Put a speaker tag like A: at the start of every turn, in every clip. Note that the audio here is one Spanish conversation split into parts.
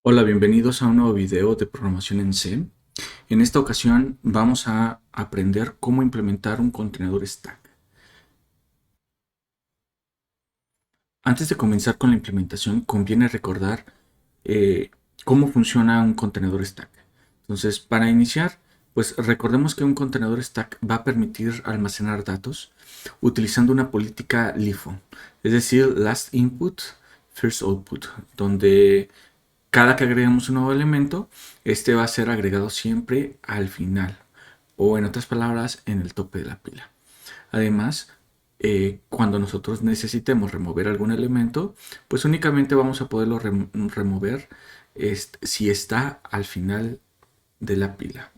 A: Hola, bienvenidos a un nuevo video de programación en C. En esta ocasión vamos a aprender cómo implementar un contenedor stack. Antes de comenzar con la implementación, conviene recordar eh, cómo funciona un contenedor stack. Entonces, para iniciar, pues recordemos que un contenedor stack va a permitir almacenar datos utilizando una política LIFO, es decir, Last Input, First Output, donde cada que agreguemos un nuevo elemento, este va a ser agregado siempre al final, o en otras palabras, en el tope de la pila. Además, cuando nosotros necesitemos remover algún elemento, pues únicamente vamos a poderlo remover si está al final de la pila.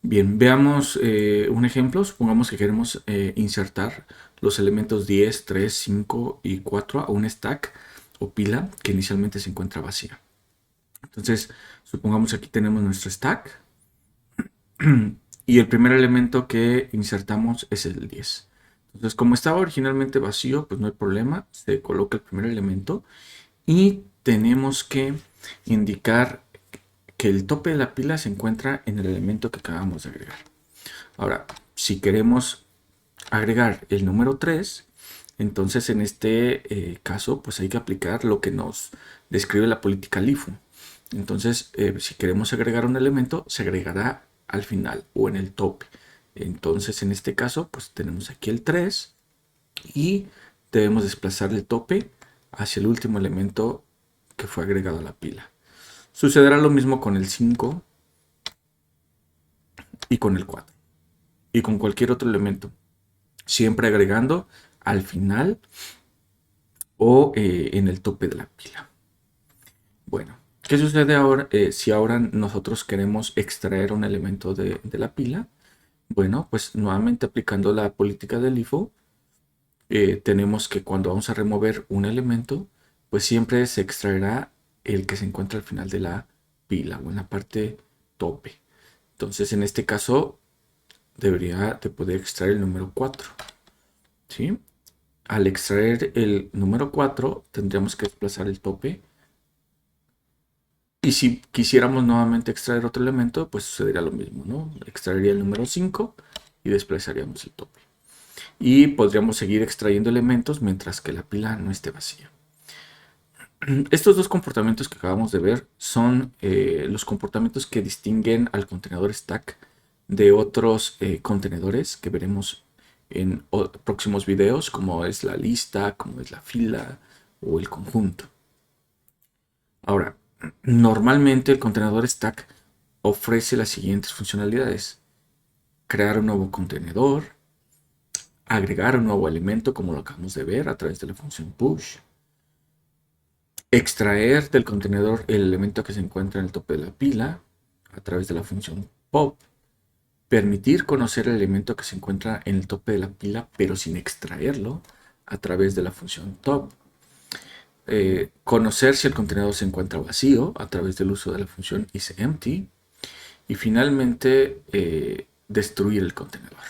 A: Bien, veamos un ejemplo. Supongamos que queremos insertar los elementos 10, 3, 5 y 4 a un stack o pila que inicialmente se encuentra vacía. Entonces, supongamos que aquí tenemos nuestro stack y el primer elemento que insertamos es el 10. Entonces, como estaba originalmente vacío, pues no hay problema, se coloca el primer elemento y tenemos que indicar que el tope de la pila se encuentra en el elemento que acabamos de agregar. Ahora, si queremos agregar el número 3, entonces en este caso, pues hay que aplicar lo que nos describe la política LIFO. Entonces, si queremos agregar un elemento, se agregará al final o en el tope. Entonces, en este caso, pues tenemos aquí el 3 y debemos desplazar el tope hacia el último elemento que fue agregado a la pila. Sucederá lo mismo con el 5 y con el 4 y con cualquier otro elemento, siempre agregando al final o en el tope de la pila. Bueno, ¿qué sucede ahora si ahora nosotros queremos extraer un elemento de la pila? Bueno, pues nuevamente aplicando la política del LIFO, tenemos que cuando vamos a remover un elemento, pues siempre se extraerá el que se encuentra al final de la pila o en la parte tope. Entonces, en este caso, debería de poder extraer el número 4. ¿Sí? Al extraer el número 4, tendríamos que desplazar el tope. Y si quisiéramos nuevamente extraer otro elemento, pues sucedería lo mismo, ¿no? Extraería el número 5 y desplazaríamos el tope. Y podríamos seguir extrayendo elementos mientras que la pila no esté vacía. Estos dos comportamientos que acabamos de ver son los comportamientos que distinguen al contenedor stack de otros contenedores que veremos en próximos videos, como es la lista, como es la fila o el conjunto. Ahora, normalmente el contenedor stack ofrece las siguientes funcionalidades: crear un nuevo contenedor, agregar un nuevo elemento como lo acabamos de ver a través de la función push, extraer del contenedor el elemento que se encuentra en el tope de la pila a través de la función pop, permitir conocer el elemento que se encuentra en el tope de la pila pero sin extraerlo a través de la función top, conocer si el contenedor se encuentra vacío a través del uso de la función isEmpty y finalmente destruir el contenedor.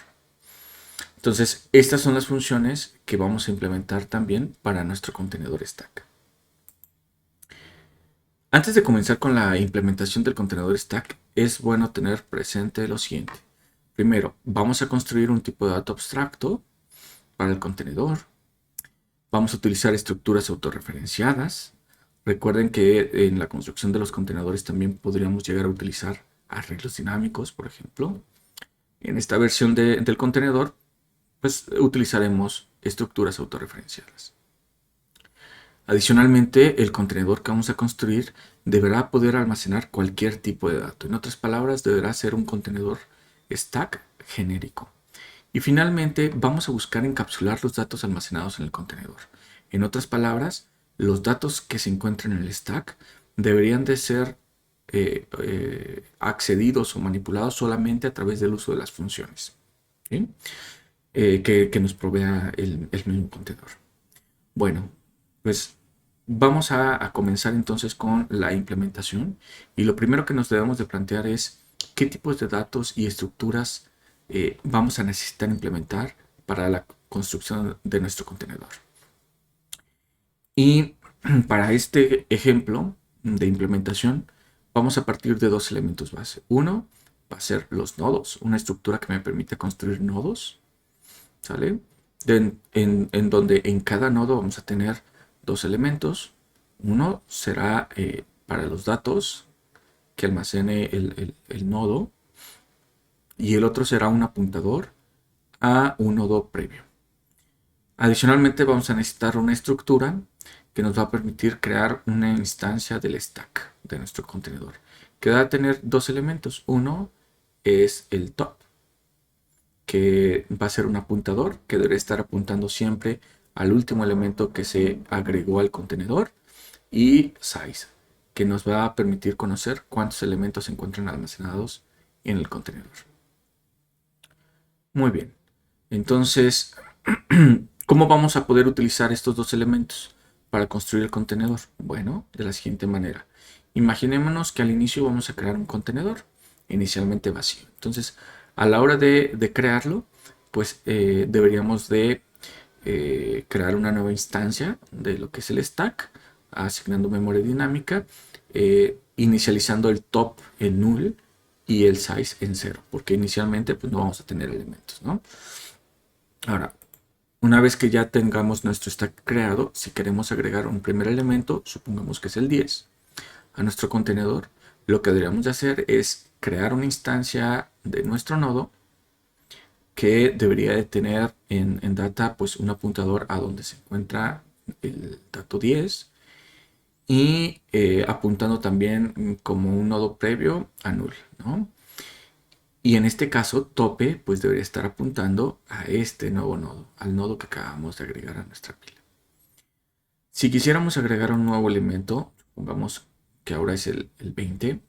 A: Entonces, estas son las funciones que vamos a implementar también para nuestro contenedor stack. Antes de comenzar con la implementación del contenedor stack, es bueno tener presente lo siguiente. Primero, vamos a construir un tipo de dato abstracto para el contenedor. Vamos a utilizar estructuras autorreferenciadas. Recuerden que en la construcción de los contenedores también podríamos llegar a utilizar arreglos dinámicos, por ejemplo. En esta versión del contenedor, pues utilizaremos estructuras autorreferenciadas. Adicionalmente, el contenedor que vamos a construir deberá poder almacenar cualquier tipo de dato. En otras palabras, deberá ser un contenedor stack genérico. Y finalmente, vamos a buscar encapsular los datos almacenados en el contenedor. En otras palabras, los datos que se encuentran en el stack deberían de ser accedidos o manipulados solamente a través del uso de las funciones, ¿sí? Que nos provea el mismo contenedor. Bueno, pues vamos a comenzar entonces con la implementación y lo primero que nos debemos de plantear es qué tipos de datos y estructuras vamos a necesitar implementar para la construcción de nuestro contenedor. Y para este ejemplo de implementación, vamos a partir de dos elementos base. Uno va a ser los nodos, una estructura que me permite construir nodos, ¿sale? En donde en cada nodo vamos a tener dos elementos. Uno será para los datos que almacene el nodo y el otro será un apuntador a un nodo previo. Adicionalmente vamos a necesitar una estructura que nos va a permitir crear una instancia del stack de nuestro contenedor, que va a tener dos elementos. Uno es el top, que va a ser un apuntador que debe estar apuntando siempre al último elemento que se agregó al contenedor, y size, que nos va a permitir conocer cuántos elementos se encuentran almacenados en el contenedor. Muy bien, entonces, ¿cómo vamos a poder utilizar estos dos elementos para construir el contenedor? Bueno, de la siguiente manera. Imaginémonos que al inicio vamos a crear un contenedor inicialmente vacío. Entonces, a la hora de crearlo, pues deberíamos de crear una nueva instancia de lo que es el stack, asignando memoria dinámica, inicializando el top en null y el size en 0, porque inicialmente pues no vamos a tener elementos, ¿no? Ahora, una vez que ya tengamos nuestro stack creado, si queremos agregar un primer elemento, supongamos que es el 10, a nuestro contenedor, lo que deberíamos de hacer es crear una instancia de nuestro nodo que debería de tener en data pues un apuntador a donde se encuentra el dato 10 y apuntando también como un nodo previo a null, ¿no? Y en este caso, tope pues debería estar apuntando a este nuevo nodo, al nodo que acabamos de agregar a nuestra pila. Si quisiéramos agregar un nuevo elemento, supongamos que ahora es el 20,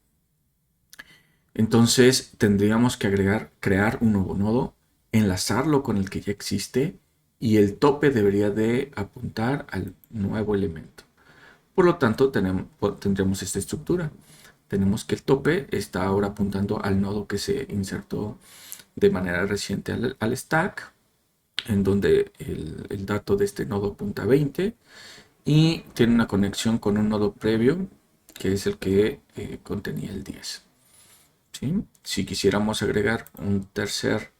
A: entonces tendríamos que crear un nuevo nodo, enlazarlo con el que ya existe y el tope debería de apuntar al nuevo elemento. Por lo tanto, tendremos esta estructura. Tenemos que el tope está ahora apuntando al nodo que se insertó de manera reciente al stack, en donde el dato de este nodo apunta a 20 y tiene una conexión con un nodo previo que es el que contenía el 10. ¿Sí? Si quisiéramos agregar un tercer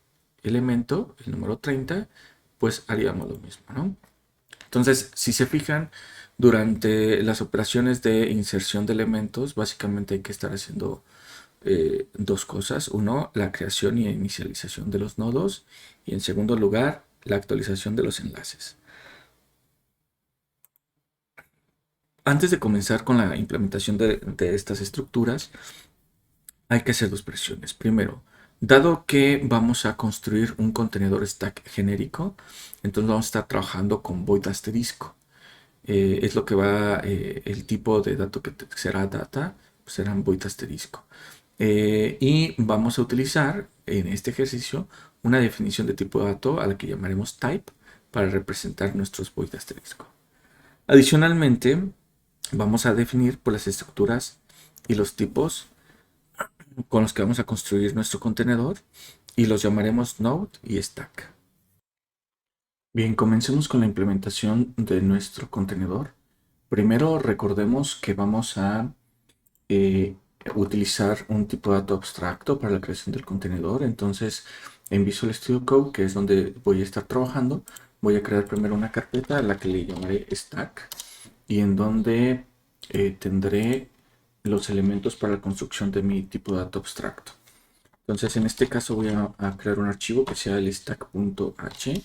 A: elemento, el número 30, pues haríamos lo mismo, ¿no? Entonces, si se fijan, durante las operaciones de inserción de elementos, básicamente hay que estar haciendo dos cosas. Uno, la creación y inicialización de los nodos. Y en segundo lugar, la actualización de los enlaces. Antes de comenzar con la implementación de estas estructuras, hay que hacer dos presiones. Primero, dado que vamos a construir un contenedor stack genérico, entonces vamos a estar trabajando con void asterisco. Es lo que va, el tipo de dato que será data, pues será un void asterisco. Y vamos a utilizar en este ejercicio una definición de tipo de dato a la que llamaremos type para representar nuestros void asterisco. Adicionalmente, vamos a definir por las estructuras y los tipos con los que vamos a construir nuestro contenedor y los llamaremos node y stack. Bien, comencemos con la implementación de nuestro contenedor. Primero recordemos que vamos a utilizar un tipo de dato abstracto para la creación del contenedor. Entonces, en Visual Studio Code, que es donde voy a estar trabajando, voy a crear primero una carpeta a la que le llamaré stack y en donde tendré los elementos para la construcción de mi tipo de dato abstracto. Entonces, en este caso voy a crear un archivo que sea el stack.h,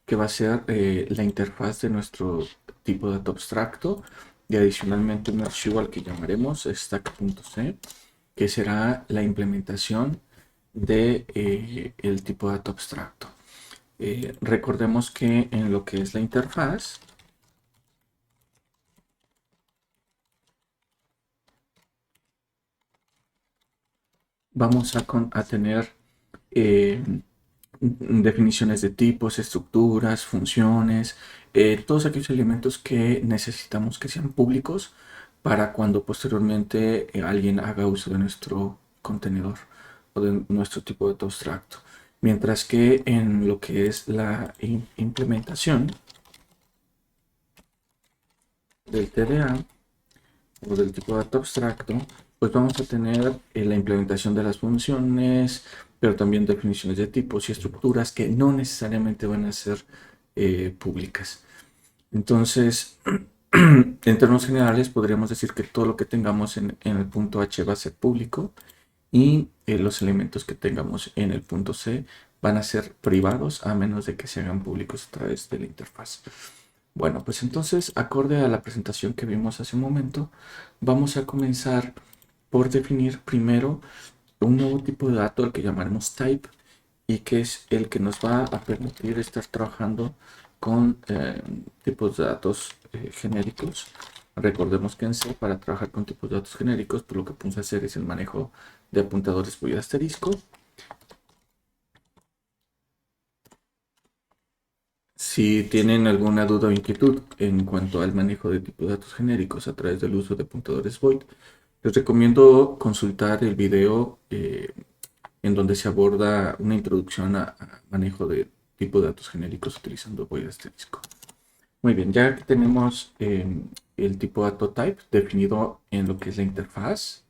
A: que va a ser la interfaz de nuestro tipo de dato abstracto, y adicionalmente un archivo al que llamaremos stack.c, que será la implementación de el tipo de dato abstracto. Recordemos que en lo que es la interfaz, vamos a tener definiciones de tipos, estructuras, funciones, todos aquellos elementos que necesitamos que sean públicos para cuando posteriormente alguien haga uso de nuestro contenedor o de nuestro tipo de dato abstracto. Mientras que en lo que es la implementación del TDA, o del tipo de dato abstracto, pues vamos a tener la implementación de las funciones, pero también definiciones de tipos y estructuras que no necesariamente van a ser públicas. Entonces, en términos generales, podríamos decir que todo lo que tengamos en el punto H va a ser público y los elementos que tengamos en el punto C van a ser privados a menos de que se hagan públicos a través de la interfaz. Bueno, pues entonces, acorde a la presentación que vimos hace un momento, vamos a comenzar por definir primero un nuevo tipo de dato, al que llamaremos type, y que es el que nos va a permitir estar trabajando con tipos de datos genéricos. Recordemos que en C, para trabajar con tipos de datos genéricos, pues lo que podemos hacer es el manejo de apuntadores y asterisco. Si tienen alguna duda o inquietud en cuanto al manejo de tipos de datos genéricos a través del uso de apuntadores void, les recomiendo consultar el video en donde se aborda una introducción a manejo de tipos de datos genéricos utilizando void asterisco. Muy bien, ya que tenemos el tipo de dato type definido en lo que es la interfaz,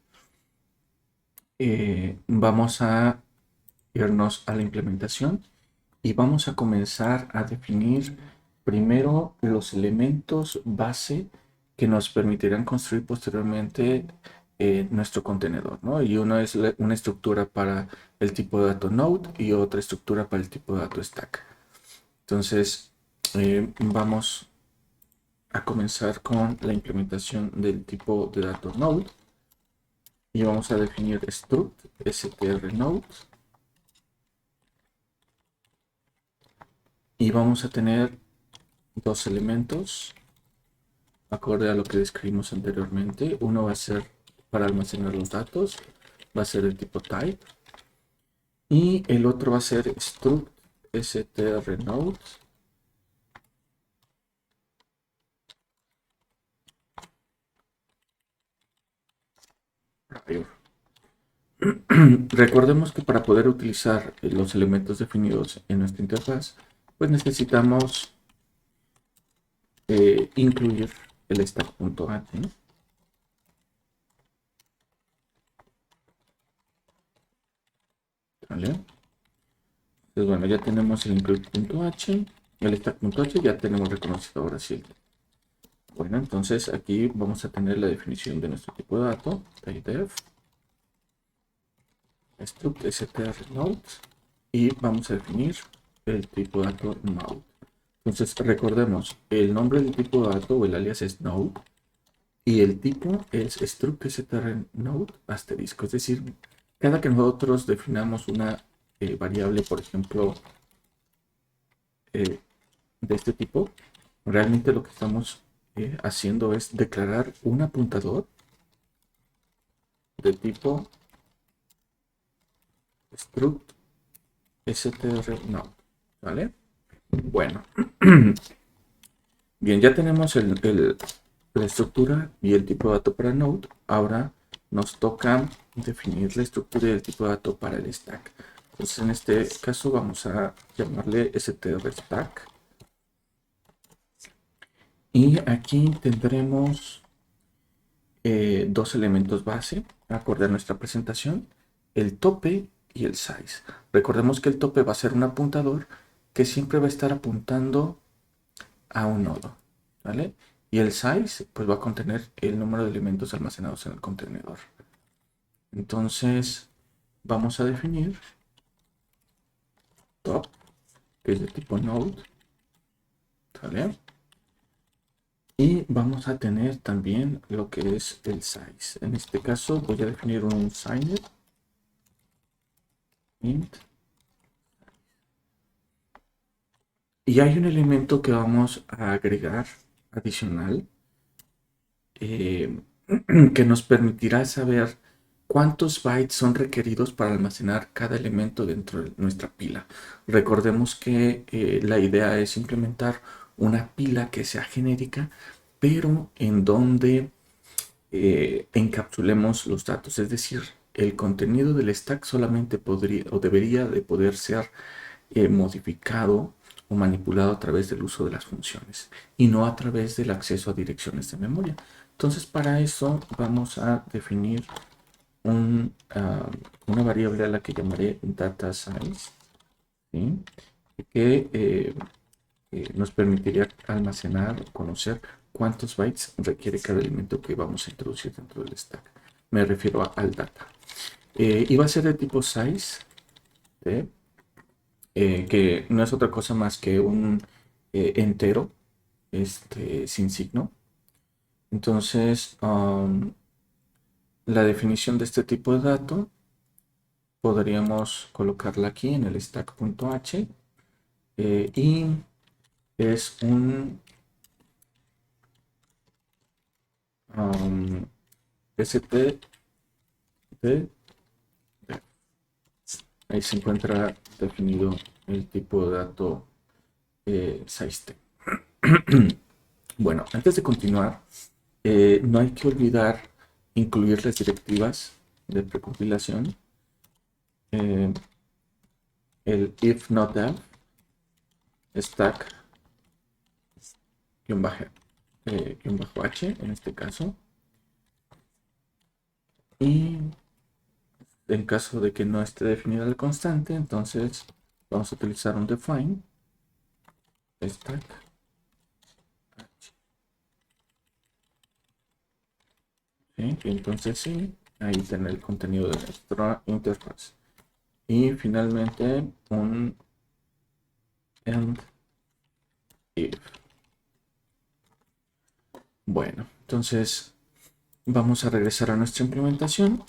A: vamos a irnos a la implementación y vamos a comenzar a definir primero los elementos base que nos permitirán construir posteriormente nuestro contenedor, ¿no? Y uno es una estructura para el tipo de dato node y otra estructura para el tipo de dato stack. Entonces, vamos a comenzar con la implementación del tipo de dato node y vamos a definir struct strnode y vamos a tener dos elementos acorde a lo que describimos anteriormente. Uno va a ser para almacenar los datos, va a ser el tipo type, y el otro va a ser struct strnode. Recordemos que para poder utilizar los elementos definidos en nuestra interfaz, pues necesitamos incluir el stack.h, ¿no? ¿Vale? Entonces, bueno, ya tenemos el include.h, el stack.h, ya tenemos reconocido ahora sí. Bueno, entonces aquí vamos a tener la definición de nuestro tipo de dato, typedef, struct strnode, y vamos a definir el tipo de dato node. Entonces, recordemos, el nombre del tipo de dato o el alias es node, y el tipo es struct strnode asterisco, es decir, cada que nosotros definamos una variable, por ejemplo, eh, de este tipo, realmente lo que estamos haciendo es declarar un apuntador de tipo struct strnode, ¿vale? Bueno, bien, ya tenemos la estructura y el tipo de dato para node. Ahora nos toca definir la estructura y el tipo de dato para el stack. Entonces, en este caso vamos a llamarle strstack. Y aquí tendremos dos elementos base, acorde a nuestra presentación, el tope y el size. Recordemos que el tope va a ser un apuntador que siempre va a estar apuntando a un nodo, ¿vale? Y el size pues va a contener el número de elementos almacenados en el contenedor. Entonces vamos a definir top, que es de tipo node, ¿vale? Y vamos a tener también lo que es el size. En este caso voy a definir un signed int. Y hay un elemento que vamos a agregar adicional eh, que nos permitirá saber cuántos bytes son requeridos para almacenar cada elemento dentro de nuestra pila. Recordemos que la idea es implementar una pila que sea genérica, pero en donde encapsulemos los datos. Es decir, el contenido del stack solamente podría o debería de poder ser modificado o manipulado a través del uso de las funciones y no a través del acceso a direcciones de memoria. Entonces para eso vamos a definir una variable a la que llamaré data size, ¿sí? Que nos permitiría almacenar o conocer cuántos bytes requiere cada elemento que vamos a introducir dentro del stack. Me refiero al data. Y va a ser de tipo size, ¿sí? Que no es otra cosa más que un entero sin signo. Entonces, la definición de este tipo de dato podríamos colocarla aquí en el stack.h y es un std. Ahí se encuentra definido el tipo de dato size. Bueno, antes de continuar, no hay que olvidar incluir las directivas de precompilación. El if not def stack -h en este caso. Y en caso de que no esté definida la constante, entonces vamos a utilizar un define stack h. ¿Sí? Y entonces sí, ahí tiene el contenido de nuestra interfaz. Y finalmente un end if. Bueno, entonces vamos a regresar a nuestra implementación.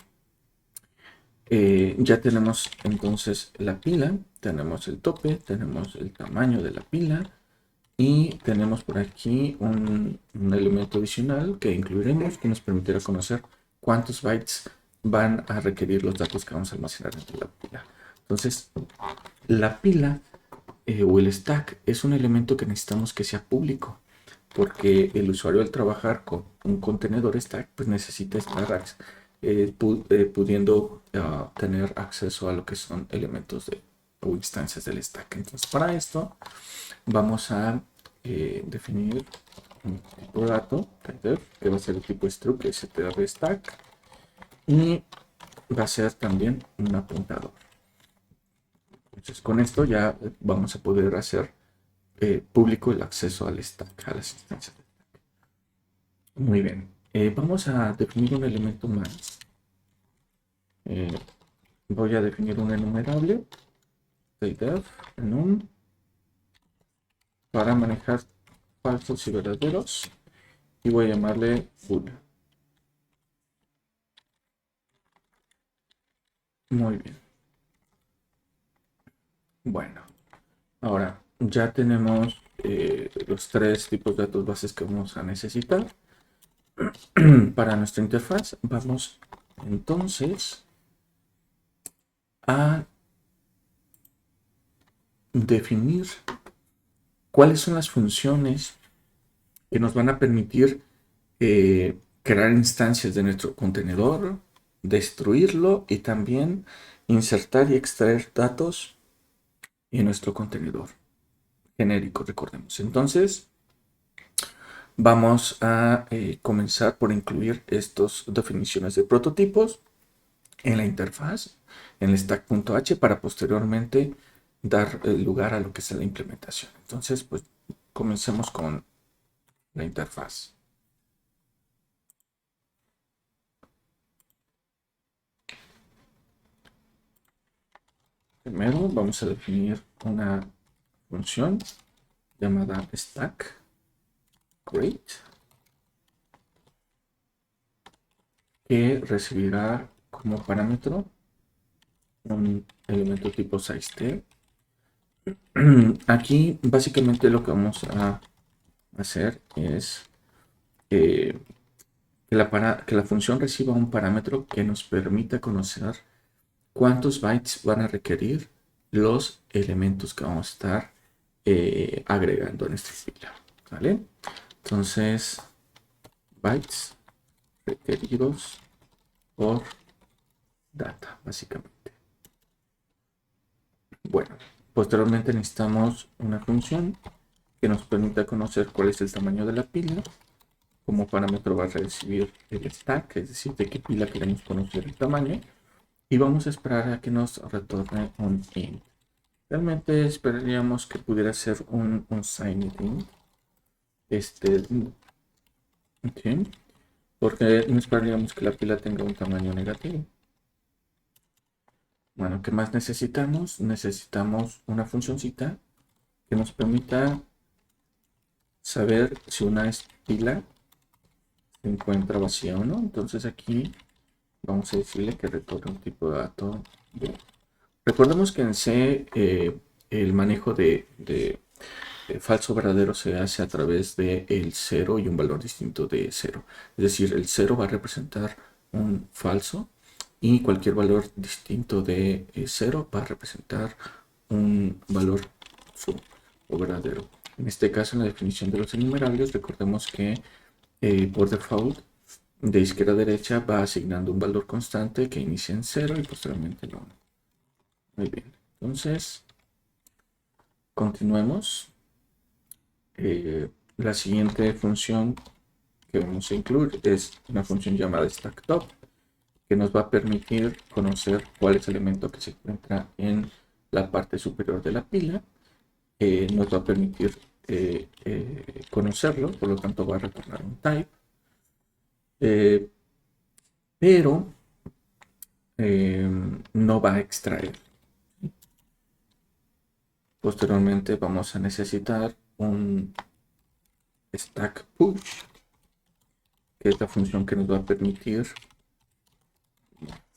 A: Ya tenemos entonces la pila, tenemos el tope, tenemos el tamaño de la pila y tenemos por aquí un elemento adicional que incluiremos que nos permitirá conocer cuántos bytes van a requerir los datos que vamos a almacenar dentro de la pila. Entonces, la pila o el stack es un elemento que necesitamos que sea público, porque el usuario al trabajar con un contenedor stack pues necesita estar pudiendo tener acceso a lo que son elementos o instancias del stack. Entonces para esto vamos a definir un tipo de dato que va a ser el tipo struct str stack y va a ser también un apuntador. Entonces con esto ya vamos a poder hacer público el acceso al stack, a las instancias. Muy bien. Vamos a definir un elemento más. Voy a definir un enumerable def enum para manejar falsos y verdaderos y voy a llamarle full. Muy bien. Bueno, ahora ya tenemos los tres tipos de datos bases que vamos a necesitar para nuestra interfaz. Vamos entonces a definir cuáles son las funciones que nos van a permitir crear instancias de nuestro contenedor, destruirlo y también insertar y extraer datos en nuestro contenedor genérico, recordemos. Entonces, vamos a comenzar por incluir estas definiciones de prototipos en la interfaz, en el stack.h, para posteriormente dar lugar a lo que es la implementación. Entonces, pues comencemos con la interfaz. Primero vamos a definir una función llamada stack create que recibirá como parámetro un elemento tipo size. Aquí básicamente lo que vamos a hacer es que la función reciba un parámetro que nos permita conocer cuántos bytes van a requerir los elementos que vamos a estar agregando en esta fila, ¿vale? Entonces, bytes requeridos por data, básicamente. Bueno, posteriormente necesitamos una función que nos permita conocer cuál es el tamaño de la pila como parámetro va a recibir el stack, es decir, de qué pila queremos conocer el tamaño, y vamos a esperar a que nos retorne un int. Realmente esperaríamos que pudiera ser un signed int, ¿sí? Porque no esperaríamos que la pila tenga un tamaño negativo. Bueno, ¿qué más necesitamos? Necesitamos una funcioncita que nos permita saber si una pila se encuentra vacía o no. Entonces aquí vamos a decirle que retorne un tipo de dato. Recordemos que en C el manejo de falso verdadero se hace a través de el 0 y un valor distinto de 0. Es decir, el 0 va a representar un falso y cualquier valor distinto de 0 va a representar un valor true o verdadero. En este caso, en la definición de los enumerables, recordemos que por default de izquierda a derecha va asignando un valor constante que inicia en 0 y posteriormente en 1. Muy bien, entonces continuemos. La siguiente función que vamos a incluir es una función llamada stackTop, que nos va a permitir conocer cuál es el elemento que se encuentra en la parte superior de la pila. Nos va a permitir conocerlo, por lo tanto va a retornar un type. Pero no va a extraer. Posteriormente vamos a necesitar un stack push, que es la función que nos va a permitir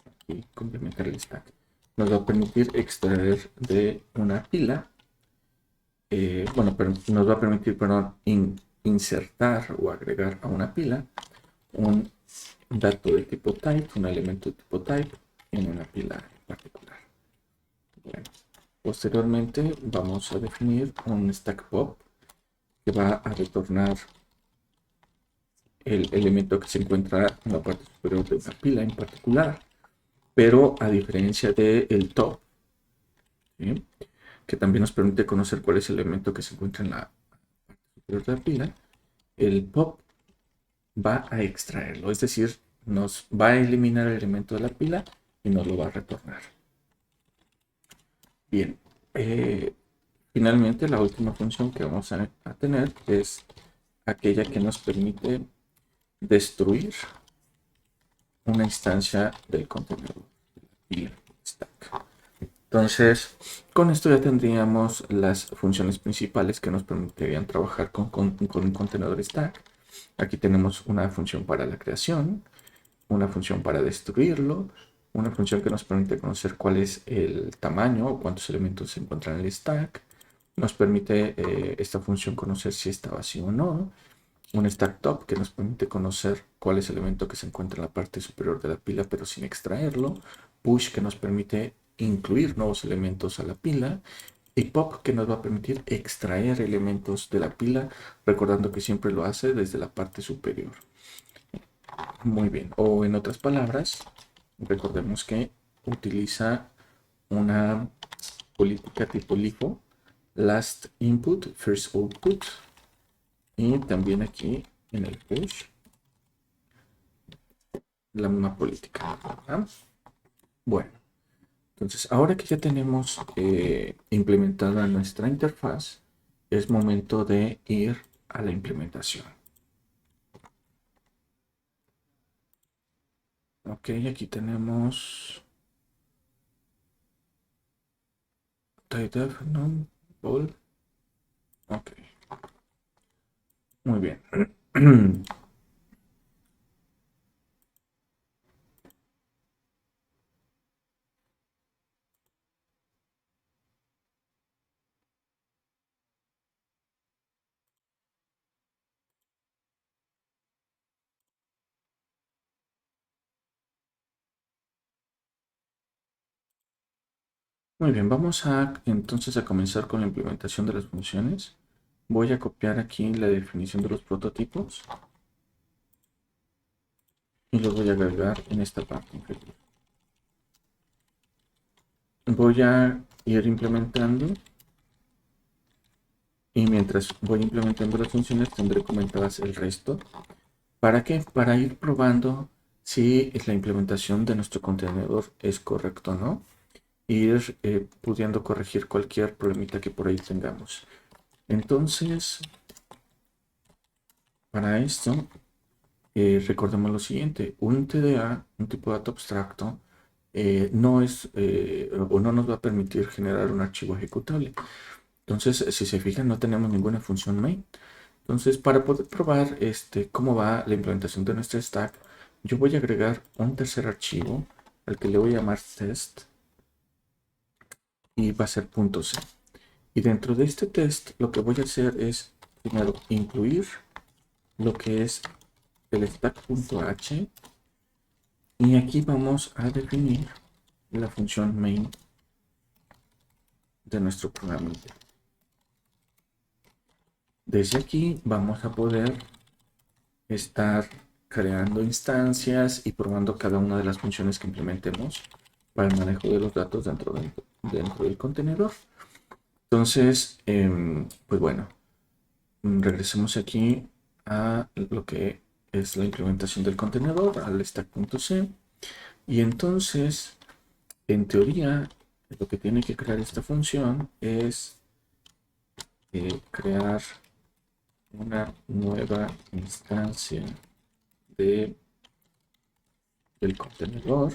A: aquí complementar el stack. Nos va a permitir extraer de una pila, pero nos va a permitir, perdón, insertar o agregar a una pila un dato de tipo type, un elemento de tipo type en una pila en particular. Bueno, posteriormente vamos a definir un stack pop que va a retornar el elemento que se encuentra en la parte superior de una pila en particular, pero a diferencia del top, ¿sí?, que también nos permite conocer cuál es el elemento que se encuentra en la parte superior de la pila, el pop va a extraerlo, es decir, nos va a eliminar el elemento de la pila y nos lo va a retornar. Bien, finalmente la última función que vamos a tener es aquella que nos permite destruir una instancia del contenedor y stack. Entonces, con esto ya tendríamos las funciones principales que nos permitirían trabajar con un contenedor stack. Aquí tenemos una función para la creación, una función para destruirlo, una función que nos permite conocer cuál es el tamaño o cuántos elementos se encuentran en el stack. Nos permite esta función conocer si está vacío o no. Un stack top que nos permite conocer cuál es el elemento que se encuentra en la parte superior de la pila pero sin extraerlo. Push que nos permite incluir nuevos elementos a la pila. Y pop que nos va a permitir extraer elementos de la pila, recordando que siempre lo hace desde la parte superior. Muy bien, o en otras palabras, recordemos que utiliza una política tipo LIFO, last input, first output, y también aquí en el push, la misma política, ¿verdad? Bueno, entonces ahora que ya tenemos implementada nuestra interfaz, es momento de ir a la implementación. Ok, aquí tenemos TypeDef, no, Ball. Ok, muy bien. Muy bien, vamos entonces a comenzar con la implementación de las funciones. Voy a copiar aquí la definición de los prototipos y los voy a agregar en esta parte inferior. Voy a ir implementando y mientras voy implementando las funciones tendré comentadas el resto ¿Para qué? Para ir probando si la implementación de nuestro contenedor es correcto o no. Ir pudiendo corregir cualquier problemita que por ahí tengamos. Entonces, para esto, recordemos lo siguiente, un TDA, un tipo de dato abstracto, no es o no nos va a permitir generar un archivo ejecutable. Entonces, si se fijan, no tenemos ninguna función main. Entonces, para poder probar cómo va la implementación de nuestro stack, yo voy a agregar un tercer archivo al que le voy a llamar test y va a ser .c. Y dentro de este test, lo que voy a hacer es primero incluir lo que es el stack.h y aquí vamos a definir la función main de nuestro programa. Desde aquí vamos a poder estar creando instancias y probando cada una de las funciones que implementemos para el manejo de los datos dentro del contenedor. Entonces, pues bueno, regresemos aquí a lo que es la implementación del contenedor, al stack.c. Y entonces, en teoría, lo que tiene que crear esta función es crear una nueva instancia del contenedor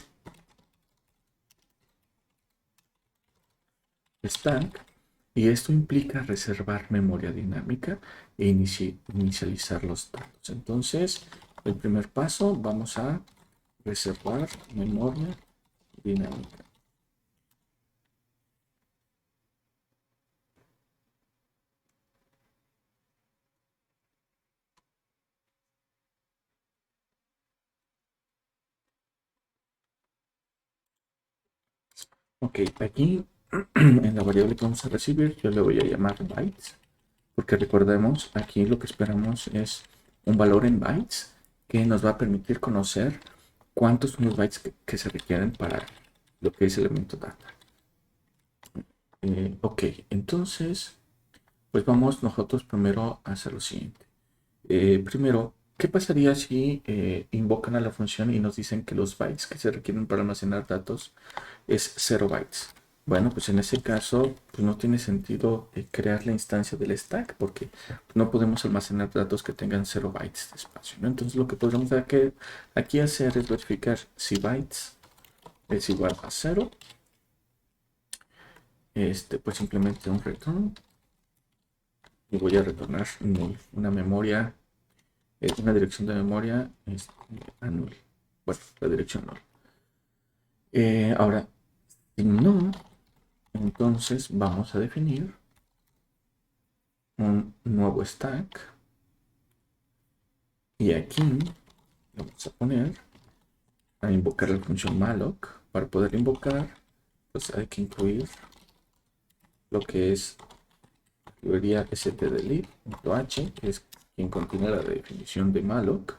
A: stack. Y esto implica reservar memoria dinámica e inicializar los datos. Entonces, el primer paso, vamos a reservar memoria dinámica. Ok, aquí en la variable que vamos a recibir, yo le voy a llamar bytes, porque recordemos, aquí lo que esperamos es un valor en bytes que nos va a permitir conocer cuántos son los bytes que se requieren para lo que es el elemento data. Ok, entonces, pues vamos nosotros primero a hacer lo siguiente. Primero, ¿qué pasaría si invocan a la función y nos dicen que los bytes que se requieren para almacenar datos es 0 bytes? Bueno, pues en ese caso, pues no tiene sentido crear la instancia del stack porque no podemos almacenar datos que tengan 0 bytes de espacio, ¿no? Entonces lo que podemos aquí hacer es verificar si bytes es igual a 0. Pues simplemente un return y voy a retornar null, una memoria, una dirección de memoria a null. Bueno, la dirección null. Ahora, si no, entonces vamos a definir un nuevo stack y aquí vamos a poner a invocar la función malloc. Para poder invocar, pues hay que incluir lo que es la librería stdelib.h, que es quien contiene la definición de malloc.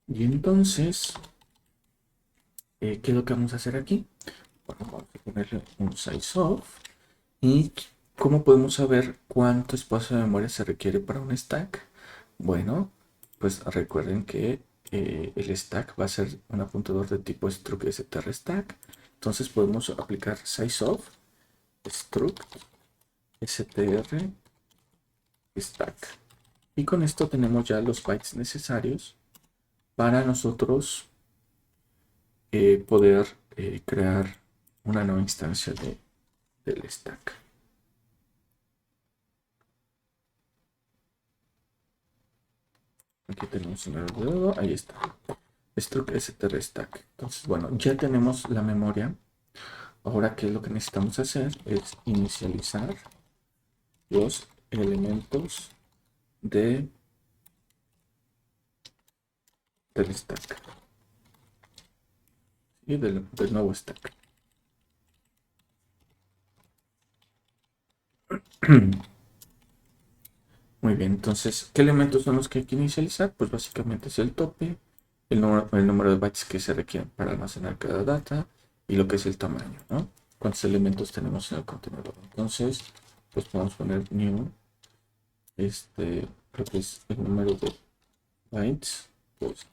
A: Y entonces, ¿qué es lo que vamos a hacer aquí? Bueno, vamos a ponerle un sizeof. ¿Y cómo podemos saber cuánto espacio de memoria se requiere para un stack? Bueno, pues recuerden que el stack va a ser un apuntador de tipo struct strstack. Entonces podemos aplicar sizeof struct str stack. Y con esto tenemos ya los bytes necesarios para nosotros poder crear una nueva instancia del stack. Aquí tenemos el dedo, ahí está. Struct strstack. Entonces, bueno, ya tenemos la memoria. Ahora, ¿qué es lo que necesitamos hacer? Es inicializar los elementos del stack y del nuevo stack. Muy bien, entonces, ¿qué elementos son los que hay que inicializar? Pues básicamente es el tope, el número de bytes que se requieren para almacenar cada data y lo que es el tamaño, ¿no? ¿Cuántos elementos tenemos en el contenedor? Entonces, pues podemos poner new, lo que es el número de bytes pues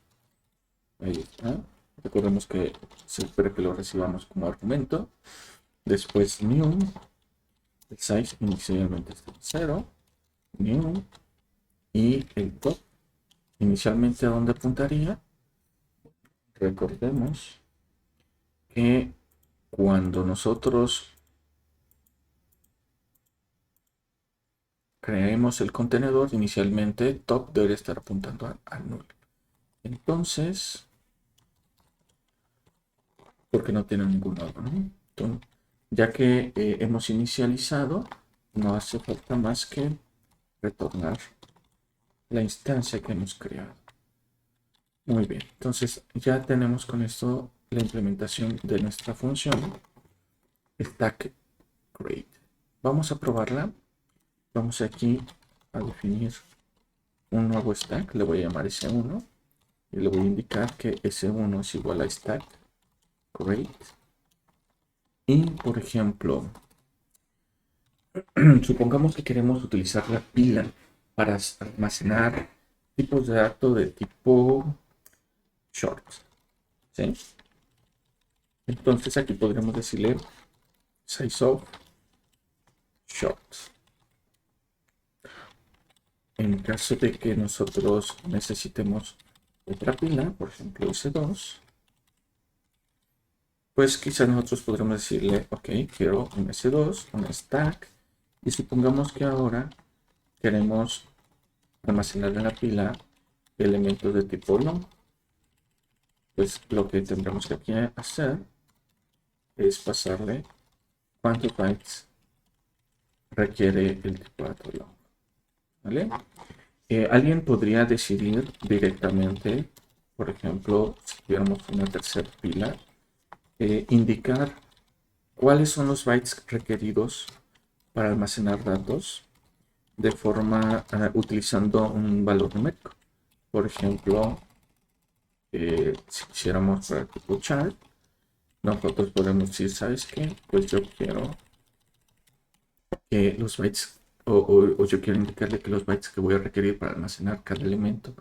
A: ahí está. Recordemos que se espera que lo recibamos como argumento. Después new, el size inicialmente está en 0, new, y el top inicialmente a dónde apuntaría. Recordemos que cuando nosotros creemos el contenedor, inicialmente top debería estar apuntando al null. Entonces, porque no tiene ningún nodo, ¿no? Entonces, ya que hemos inicializado, no hace falta más que retornar la instancia que hemos creado. Muy bien, entonces ya tenemos con esto la implementación de nuestra función stack create. Vamos a probarla. Vamos aquí a definir un nuevo stack, le voy a llamar S1 y le voy a indicar que S1 es igual a stack create. Y por ejemplo, supongamos que queremos utilizar la pila para almacenar tipos de datos de tipo short, ¿sí? Entonces aquí podríamos decirle size of short. En caso de que nosotros necesitemos otra pila, por ejemplo S2, pues quizás nosotros podremos decirle, ok, quiero un S2, un stack, y supongamos que ahora queremos almacenar en la pila elementos de tipo long. Pues lo que tendremos que aquí hacer es pasarle cuántos bytes requiere el tipo de dato long, ¿vale? Alguien podría decidir directamente, por ejemplo, si tuviéramos una tercera pila, indicar cuáles son los bytes requeridos para almacenar datos de forma utilizando un valor numérico. Por ejemplo, si quisiéramos para el tipo chart, nosotros podemos decir, ¿sabes qué? Pues yo quiero que los bytes, o yo quiero indicarle que los bytes que voy a requerir para almacenar cada elemento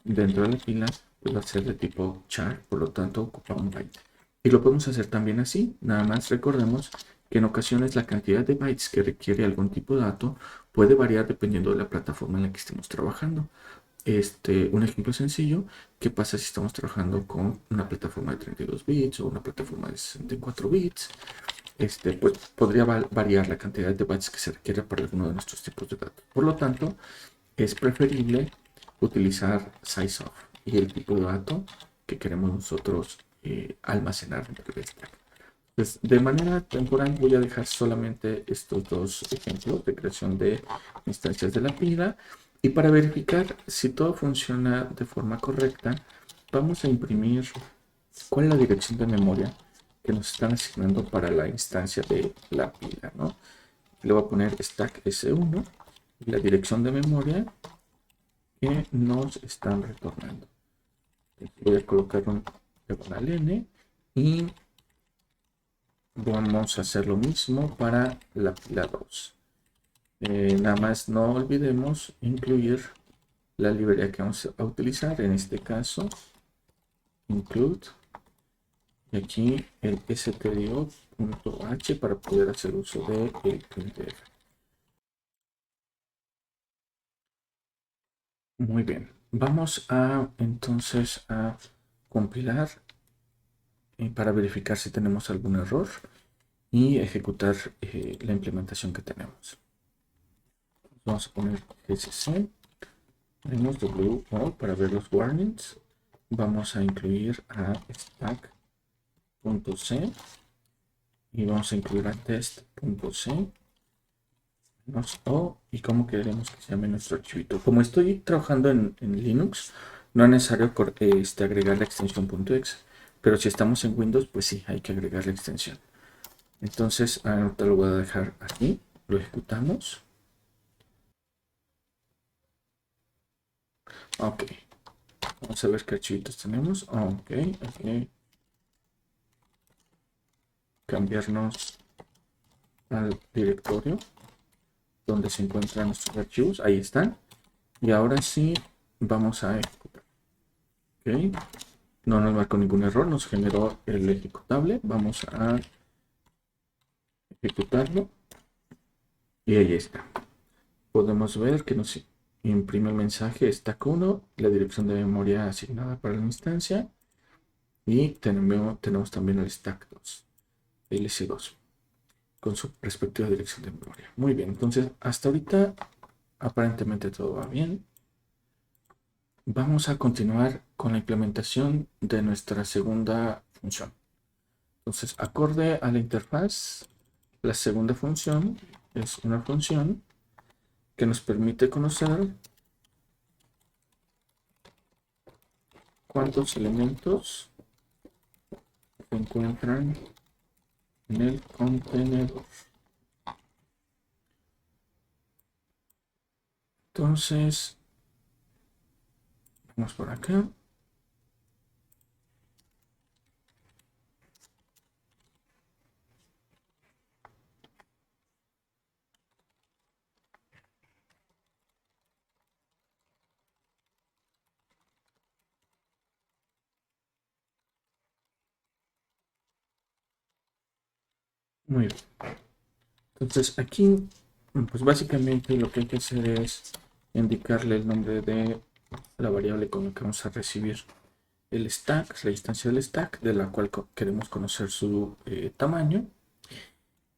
A: dentro de la pila, pues va a ser de tipo char, por lo tanto ocupa un byte. Y lo podemos hacer también así, nada más recordemos que en ocasiones la cantidad de bytes que requiere algún tipo de dato puede variar dependiendo de la plataforma en la que estemos trabajando. Un ejemplo sencillo, ¿qué pasa si estamos trabajando con una plataforma de 32 bits o una plataforma de 64 bits? Pues podría variar la cantidad de bytes que se requiere para alguno de nuestros tipos de datos. Por lo tanto, es preferible utilizar sizeof y el tipo de dato que queremos nosotros almacenar dentro de stack. Pues de manera temporal voy a dejar solamente estos dos ejemplos de creación de instancias de la pila, y para verificar si todo funciona de forma correcta vamos a imprimir cuál es la dirección de memoria que nos están asignando para la instancia de la pila, ¿no? Le voy a poner stack S1 y la dirección de memoria que nos están retornando. Voy a colocar un diagonal n y vamos a hacer lo mismo para la pila 2. Nada más no olvidemos incluir la librería que vamos a utilizar, en este caso include, y aquí el stdio.h para poder hacer uso de el printf. Muy bien, vamos a entonces a compilar para verificar si tenemos algún error y ejecutar la implementación que tenemos. Vamos a poner gcc, tenemos wo para ver los warnings. Vamos a incluir a stack.c y vamos a incluir a test.c o y cómo queremos que se llame nuestro archivito. Como estoy trabajando en Linux, no es necesario agregar la extensión .exe, pero si estamos en Windows, pues sí, hay que agregar la extensión. Entonces, ahorita lo voy a dejar aquí, lo ejecutamos. Ok, vamos a ver qué archivitos tenemos. Ok, ok. Cambiarnos al directorio donde se encuentran nuestros archivos. Ahí están. Y ahora sí, vamos a ejecutar. Ok, no nos marcó ningún error, nos generó el ejecutable. Vamos a ejecutarlo y ahí está. Podemos ver que nos imprime el mensaje stack 1, la dirección de memoria asignada para la instancia, y tenemos también el stack 2, LC2, con su respectiva dirección de memoria. Muy bien, entonces hasta ahorita aparentemente todo va bien. Vamos a continuar con la implementación de nuestra segunda función. Entonces, acorde a la interfaz, la segunda función es una función que nos permite conocer cuántos elementos se encuentran en el contenedor. Entonces, vamos por acá. Muy bien. Entonces, aquí, pues básicamente lo que hay que hacer es indicarle el nombre de la variable con la que vamos a recibir el stack, la instancia del stack, de la cual queremos conocer su tamaño.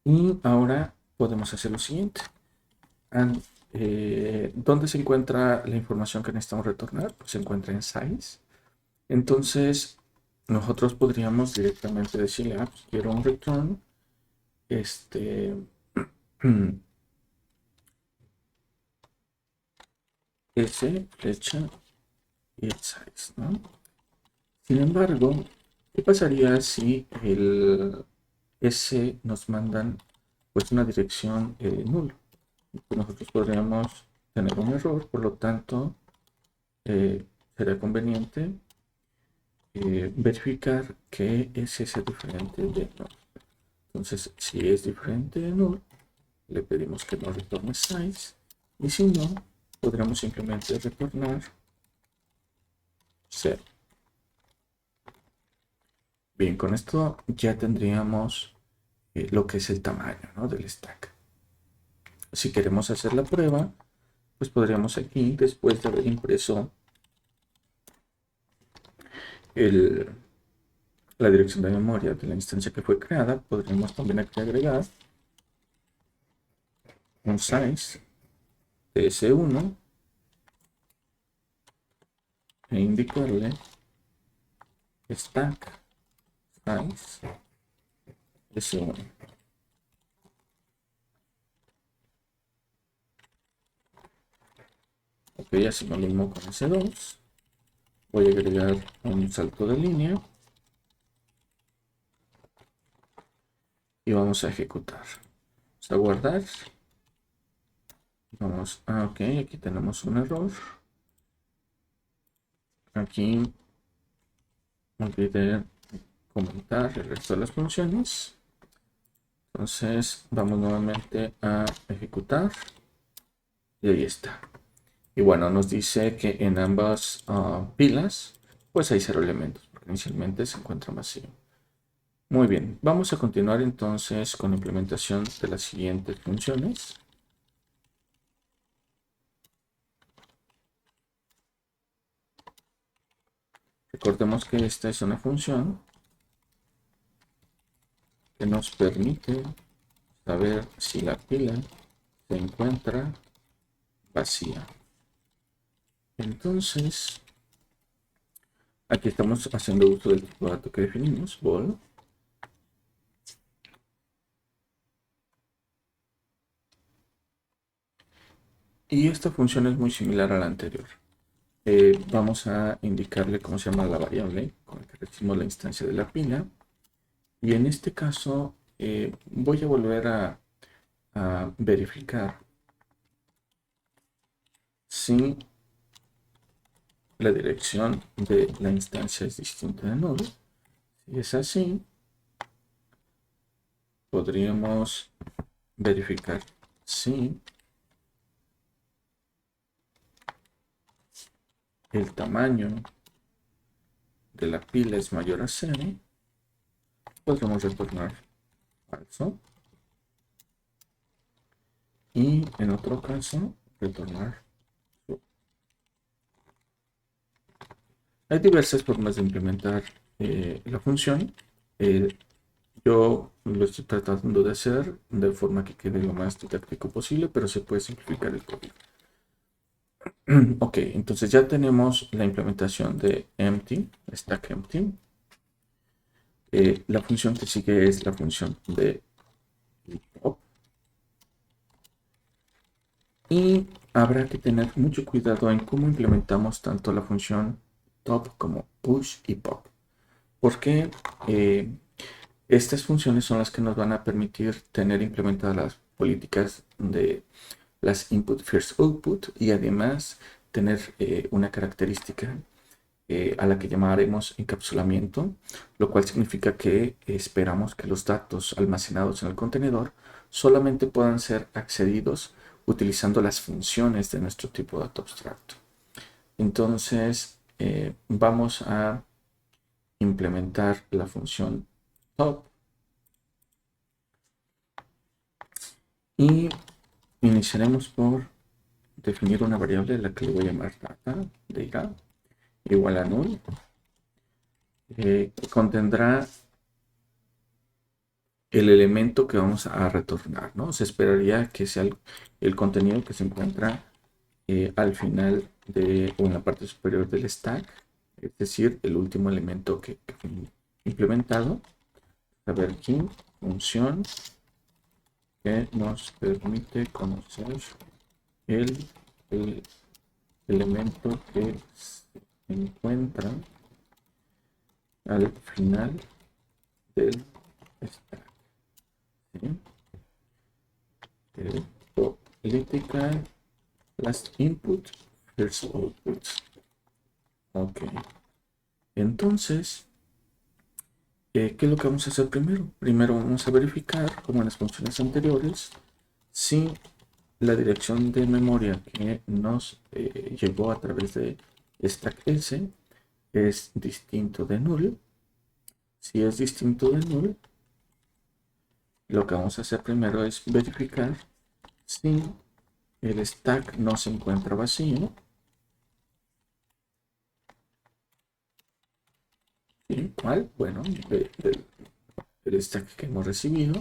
A: Y ahora podemos hacer lo siguiente. ¿Dónde se encuentra la información que necesitamos retornar? Pues se encuentra en size. Entonces, nosotros podríamos directamente decirle, pues quiero un return, este, s, fecha y el size, ¿no? Sin embargo, ¿qué pasaría si el s nos mandan pues una dirección null? Pues nosotros podríamos tener un error, por lo tanto, sería conveniente verificar que es ese diferente de null. Entonces, si es diferente de null, le pedimos que nos retorne size, y si no, podríamos simplemente retornar 0. Bien, con esto ya tendríamos lo que es el tamaño, ¿no?, del stack. Si queremos hacer la prueba, pues podríamos aquí, después de haber impreso la dirección de memoria de la instancia que fue creada, podríamos también aquí agregar un size de S1 e indicarle stack size S1. Ok, así lo mismo con S2. Voy a agregar un salto de línea y vamos a ejecutar. Vamos a guardar. Vamos a, ok, aquí tenemos un error. Aquí olvidé comentar el resto de las funciones. Entonces vamos nuevamente a ejecutar y ahí está. Y bueno, nos dice que en ambas pilas pues hay 0 elementos, porque inicialmente se encuentra vacío. Muy bien, vamos a continuar entonces con la implementación de las siguientes funciones. Recordemos que esta es una función que nos permite saber si la pila se encuentra vacía. Entonces, aquí estamos haciendo uso del tipo de dato que definimos, vol. Y esta función es muy similar a la anterior. Vamos a indicarle cómo se llama la variable con la que recibimos la instancia de la pila. Y en este caso, voy a volver a verificar si la dirección de la instancia es distinta de null. Si es así, podríamos verificar si el tamaño de la pila es mayor a 0, podremos retornar falso. Y en otro caso, retornar true. Hay diversas formas de implementar la función. Yo lo estoy tratando de hacer de forma que quede lo más didáctico posible, pero se puede simplificar el código. Ok, entonces ya tenemos la implementación de empty, stack empty. La función que sigue es la función de pop. Y habrá que tener mucho cuidado en cómo implementamos tanto la función top como push y pop. Porque estas funciones son las que nos van a permitir tener implementadas las políticas de las input first output y además tener una característica a la que llamaremos encapsulamiento, lo cual significa que esperamos que los datos almacenados en el contenedor solamente puedan ser accedidos utilizando las funciones de nuestro tipo de dato abstracto. Entonces vamos a implementar la función top y iniciaremos por definir una variable a la que le voy a llamar data igual a null, que contendrá el elemento que vamos a retornar, ¿no? Se esperaría que sea el contenido que se encuentra al final o en la parte superior del stack, es decir, el último elemento que fue implementado. A ver aquí, función que nos permite conocer el elemento que se encuentra al final del stack. ¿Sí? Política last input first output. Ok. Entonces, ¿qué es lo que vamos a hacer primero? Primero vamos a verificar, como en las funciones anteriores, si la dirección de memoria que nos llegó a través de stack S es distinto de null. Si es distinto de null, lo que vamos a hacer primero es verificar si el stack no se encuentra vacío. ¿Sí? ¿Cuál? Bueno, del stack que hemos recibido.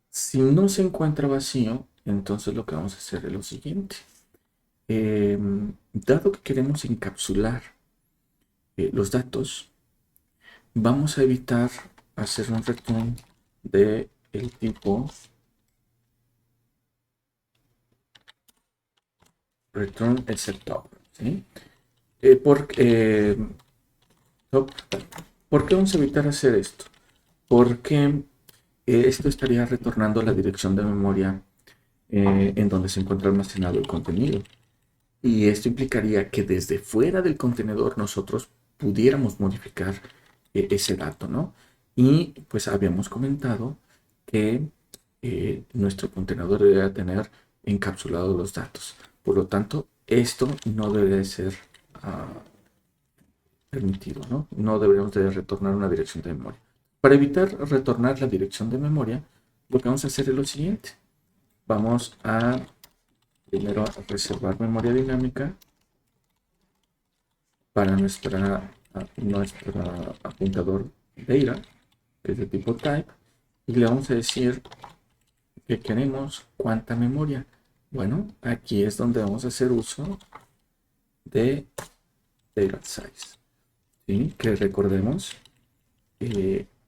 A: Si no se encuentra vacío, entonces lo que vamos a hacer es lo siguiente. Dado que queremos encapsular los datos, vamos a evitar hacer un return de el tipo return except top, ¿sí? ¿Por qué vamos a evitar hacer esto? Porque esto estaría retornando la dirección de memoria en donde se encuentra almacenado el contenido. Y esto implicaría que desde fuera del contenedor nosotros pudiéramos modificar ese dato, ¿no? Y pues habíamos comentado que nuestro contenedor debería tener encapsulados los datos. Por lo tanto, esto no debe ser permitido, ¿no? No deberíamos de retornar una dirección de memoria. Para evitar retornar la dirección de memoria, lo que vamos a hacer es lo siguiente. Vamos a primero reservar memoria dinámica para nuestro apuntador data, que es de tipo type, y le vamos a decir que queremos cuánta memoria. Bueno, aquí es donde vamos a hacer uso de data size. ¿Sí? Que recordemos,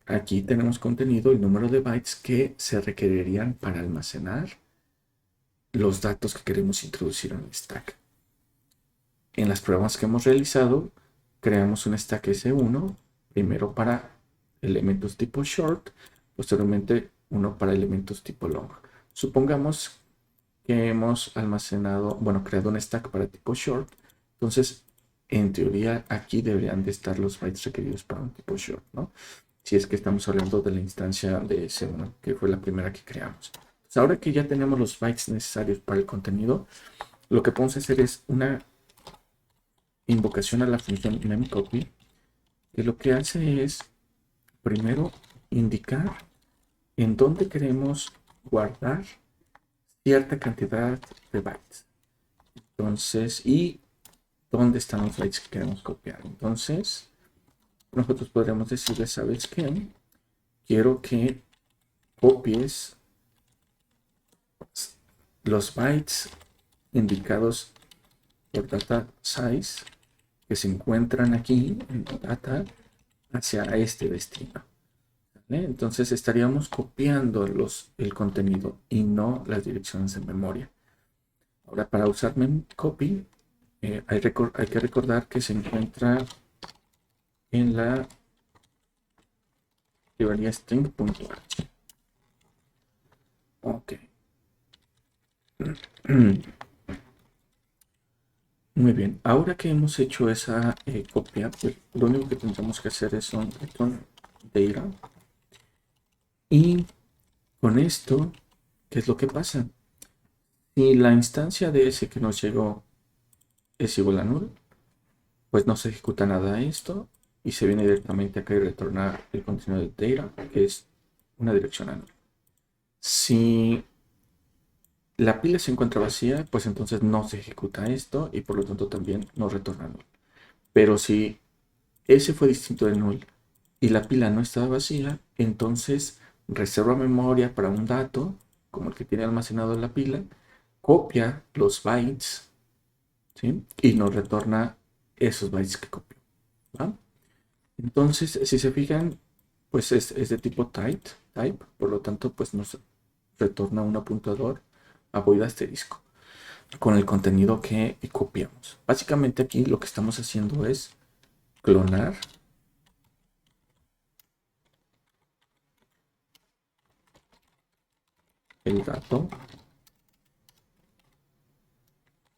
A: aquí tenemos contenido, el número de bytes que se requerirían para almacenar los datos que queremos introducir en el stack. En las pruebas que hemos realizado, creamos un stack S1, primero para elementos tipo short, posteriormente uno para elementos tipo long. Supongamos que hemos almacenado, bueno, creado un stack para tipo short, entonces en teoría aquí deberían de estar los bytes requeridos para un tipo short, ¿no? Si es que estamos hablando de la instancia de S1, que fue la primera que creamos. Entonces, ahora que ya tenemos los bytes necesarios para el contenido, lo que podemos hacer es una invocación a la función memcopy que lo que hace es primero indicar en dónde queremos guardar cierta cantidad de bytes. Entonces, y dónde están los bytes que queremos copiar. Entonces, nosotros podríamos decirle, ¿sabes qué? Quiero que copies los bytes indicados por data size que se encuentran aquí en data hacia este destino. ¿Vale? Entonces estaríamos copiando el contenido y no las direcciones de memoria. Ahora, para usar memcopy hay que recordar que se encuentra en la librería string.h. Ok. Muy bien, ahora que hemos hecho esa copia, pues lo único que tendremos que hacer es un return data. Y con esto, ¿qué es lo que pasa? Si la instancia de ese que nos llegó es igual a null, pues no se ejecuta nada a esto y se viene directamente acá y retorna el contenido de data, que es una dirección a null. Si la pila se encuentra vacía, pues entonces no se ejecuta esto y por lo tanto también no retorna null. Pero si ese fue distinto de null y la pila no estaba vacía, entonces reserva memoria para un dato, como el que tiene almacenado en la pila, copia los bytes, ¿sí? Y nos retorna esos bytes que copió, ¿va? Entonces, si se fijan, pues es de tipo type, por lo tanto, pues nos retorna un apuntador a void asterisco con el contenido que copiamos. Básicamente aquí lo que estamos haciendo es clonar el dato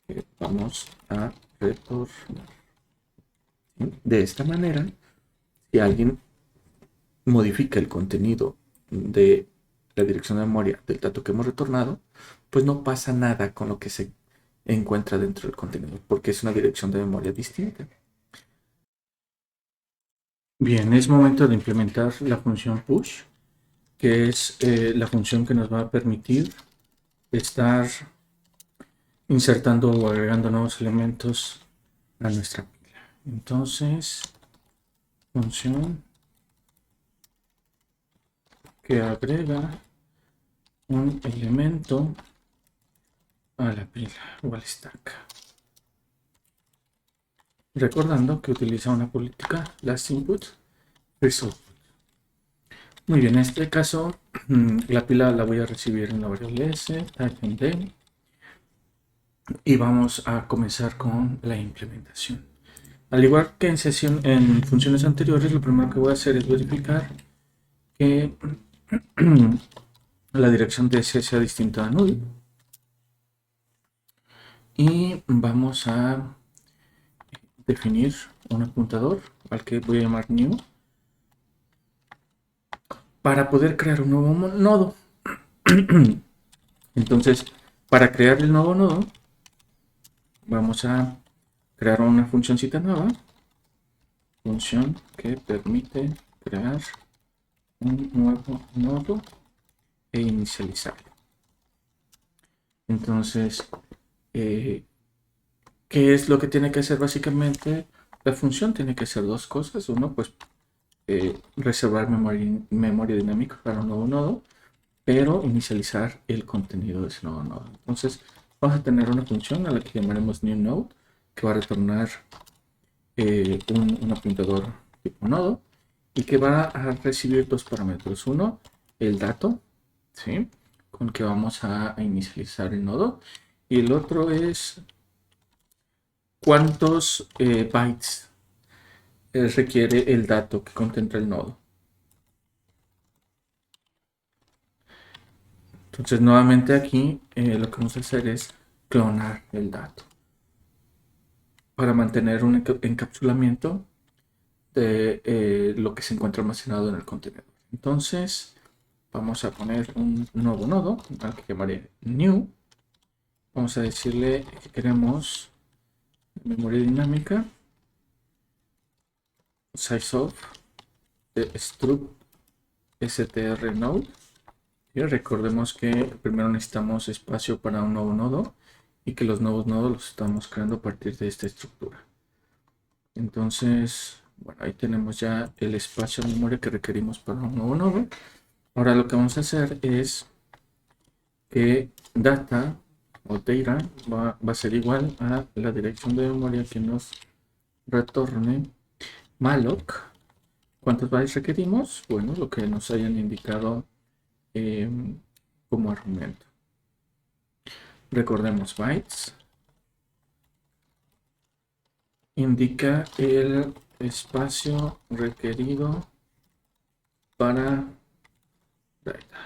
A: que vamos a retornar. De esta manera, si alguien modifica el contenido de la dirección de memoria del dato que hemos retornado, pues no pasa nada con lo que se encuentra dentro del contenido, porque es una dirección de memoria distinta. Bien, es momento de implementar la función push, que es la función que nos va a permitir estar insertando o agregando nuevos elementos a nuestra pila. Entonces, función que agrega un elemento a la pila o al stack. Recordando que utiliza una política last input, first output. Muy bien, en este caso la pila la voy a recibir en la variable s, type y vamos a comenzar con la implementación. Al igual que en funciones anteriores, lo primero que voy a hacer es verificar que la dirección de S sea distinta a null. Y vamos a definir un apuntador al que voy a llamar new para poder crear un nuevo nodo. Entonces, para crear el nuevo nodo, vamos a crear una funcióncita nueva, función que permite crear un nuevo nodo e inicializarlo. Entonces, ¿qué es lo que tiene que hacer básicamente? La función tiene que hacer dos cosas. Uno, pues reservar memoria dinámica para un nuevo nodo, pero inicializar el contenido de ese nuevo nodo. Entonces, vamos a tener una función a la que llamaremos newNode, que va a retornar un apuntador tipo nodo y que va a recibir dos parámetros. Uno, el dato, ¿sí? Con que vamos a inicializar el nodo. Y el otro es cuántos bytes requiere el dato que contempla el nodo. Entonces, nuevamente aquí lo que vamos a hacer es clonar el dato para mantener un encapsulamiento de lo que se encuentra almacenado en el contenedor. Entonces, vamos a poner un nuevo nodo al que llamaré new. Vamos a decirle que queremos memoria dinámica size of de struct str node. Y recordemos que primero necesitamos espacio para un nuevo nodo y que los nuevos nodos los estamos creando a partir de esta estructura. Entonces, bueno, ahí tenemos ya el espacio de memoria que requerimos para un nuevo nodo. Ahora lo que vamos a hacer es que data o data va a ser igual a la dirección de memoria que nos retorne malloc. ¿Cuántos bytes requerimos? Bueno, lo que nos hayan indicado como argumento. Recordemos, bytes indica el espacio requerido para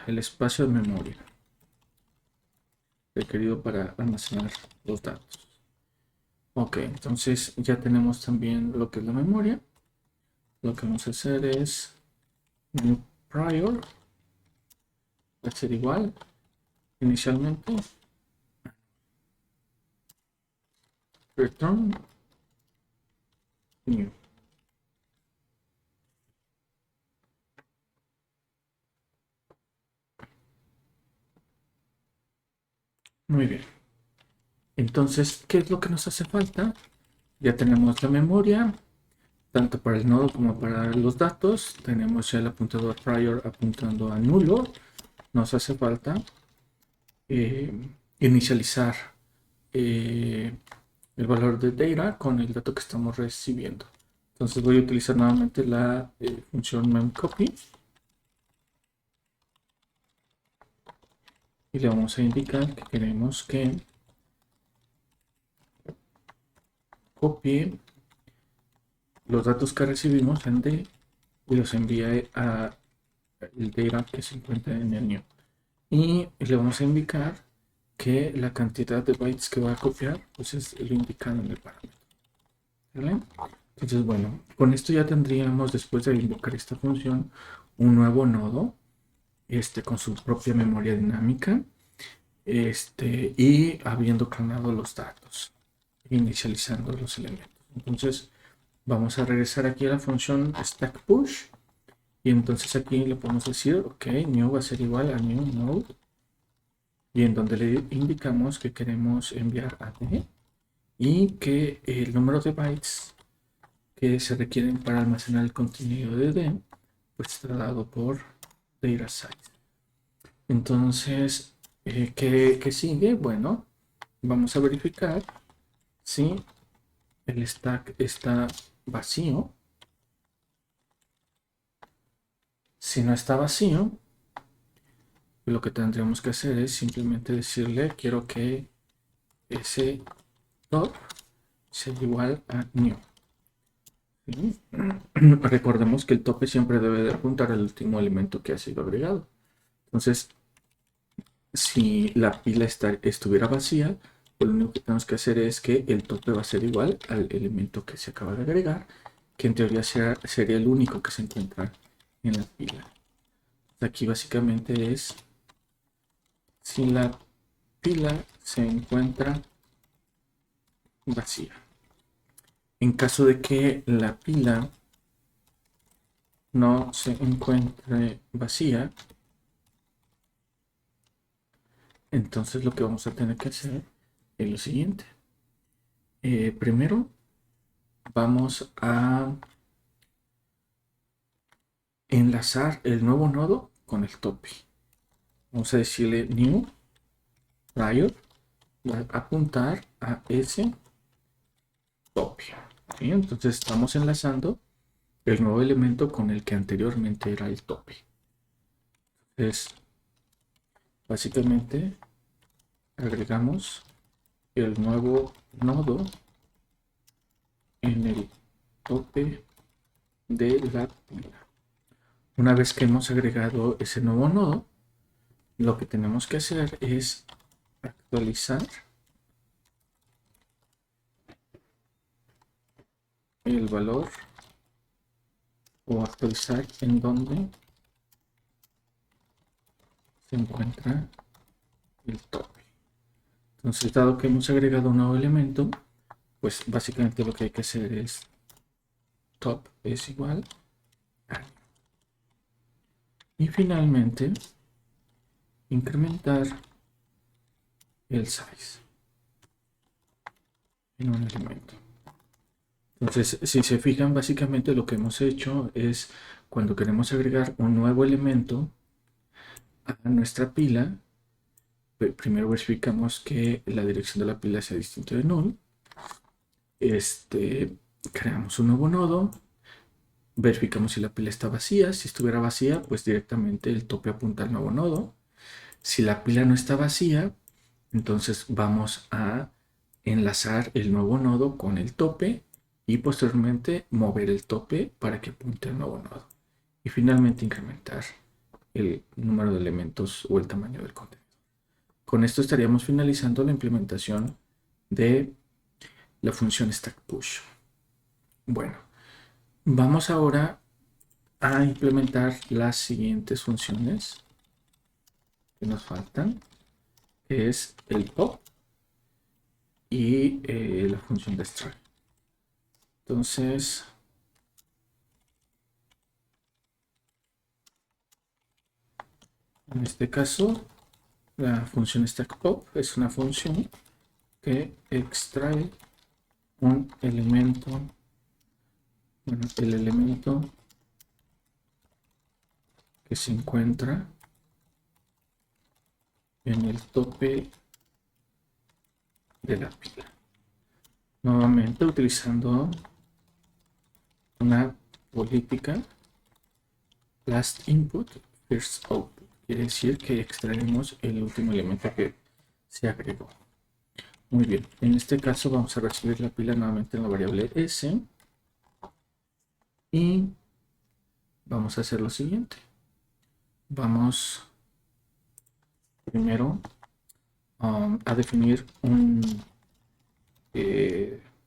A: el espacio de memoria requerido para almacenar los datos. Ok, entonces ya tenemos también lo que es la memoria. Lo que vamos a hacer es new prior va a ser igual inicialmente return new. Muy bien. Entonces, ¿qué es lo que nos hace falta? Ya tenemos la memoria, tanto para el nodo como para los datos. Tenemos ya el apuntador prior apuntando a nulo. Nos hace falta inicializar el valor de data con el dato que estamos recibiendo. Entonces voy a utilizar nuevamente la función memcopy y le vamos a indicar que queremos que copie los datos que recibimos en D y los envíe a el data que se encuentra en el new. Y le vamos a indicar que la cantidad de bytes que va a copiar pues es lo indicado en el parámetro. ¿Vale? Entonces, bueno, con esto ya tendríamos, después de invocar esta función, un nuevo nodo con su propia memoria dinámica y habiendo clonado los datos, inicializando los elementos. Entonces, vamos a regresar aquí a la función stack push y entonces aquí le podemos decir, ok, new va a ser igual a new node y en donde le indicamos que queremos enviar a D y que el número de bytes que se requieren para almacenar el contenido de D pues está dado por data size. Entonces, ¿qué sigue? Bueno, vamos a verificar si el stack está vacío. Si no está vacío, lo que tendríamos que hacer es simplemente decirle quiero que ese top sea igual a new. ¿Sí? Recordemos que el tope siempre debe de apuntar al último elemento que ha sido agregado. Entonces, si la pila estuviera vacía, pues lo único que tenemos que hacer es que el tope va a ser igual al elemento que se acaba de agregar, que en teoría sería el único que se encuentra en la pila. Aquí básicamente es si la pila se encuentra vacía. En caso de que la pila no se encuentre vacía, entonces lo que vamos a tener que hacer es lo siguiente. Primero vamos a enlazar el nuevo nodo con el tope. Vamos a decirle new prior, va a apuntar a ese tope. ¿Sí? Entonces estamos enlazando el nuevo elemento con el que anteriormente era el tope. Entonces, básicamente agregamos el nuevo nodo en el tope de la pila. Una vez que hemos agregado ese nuevo nodo, lo que tenemos que hacer es actualizar el valor o actualizar en donde se encuentra el tope. Entonces, dado que hemos agregado un nuevo elemento, pues básicamente lo que hay que hacer es top es igual a new. Y finalmente incrementar el size en un elemento. Entonces, si se fijan, básicamente lo que hemos hecho es cuando queremos agregar un nuevo elemento a nuestra pila, primero verificamos que la dirección de la pila sea distinta de null. Creamos un nuevo nodo, verificamos si la pila está vacía. Si estuviera vacía, pues directamente el tope apunta al nuevo nodo. Si la pila no está vacía, entonces vamos a enlazar el nuevo nodo con el tope y posteriormente mover el tope para que apunte al nuevo nodo. Y finalmente incrementar el número de elementos o el tamaño del contenedor. Con esto estaríamos finalizando la implementación de la función stack push. Bueno, vamos ahora a implementar las siguientes funciones que nos faltan, que es el pop y la función de extract. Entonces, en este caso, la función stackPop es una función que extrae un elemento, bueno, el elemento que se encuentra en el tope de la pila. Nuevamente utilizando una política last input, first output. Quiere decir que extraemos el último elemento que se agregó. Muy bien, en este caso vamos a recibir la pila nuevamente en la variable s y vamos a hacer lo siguiente. Vamos primero a definir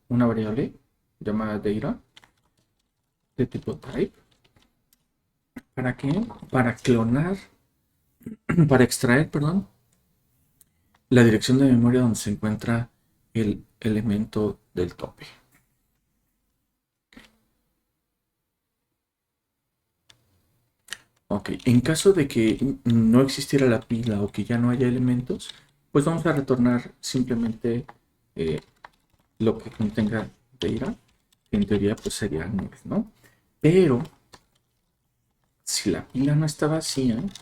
A: una variable llamada data de tipo type. ¿Para qué? Para clonar, para extraer, perdón, la dirección de memoria donde se encuentra el elemento del tope. Ok, en caso de que no existiera la pila o que ya no haya elementos, pues vamos a retornar simplemente lo que contenga data, que en teoría pues sería null, ¿no? Pero si la pila no está vacía, vamos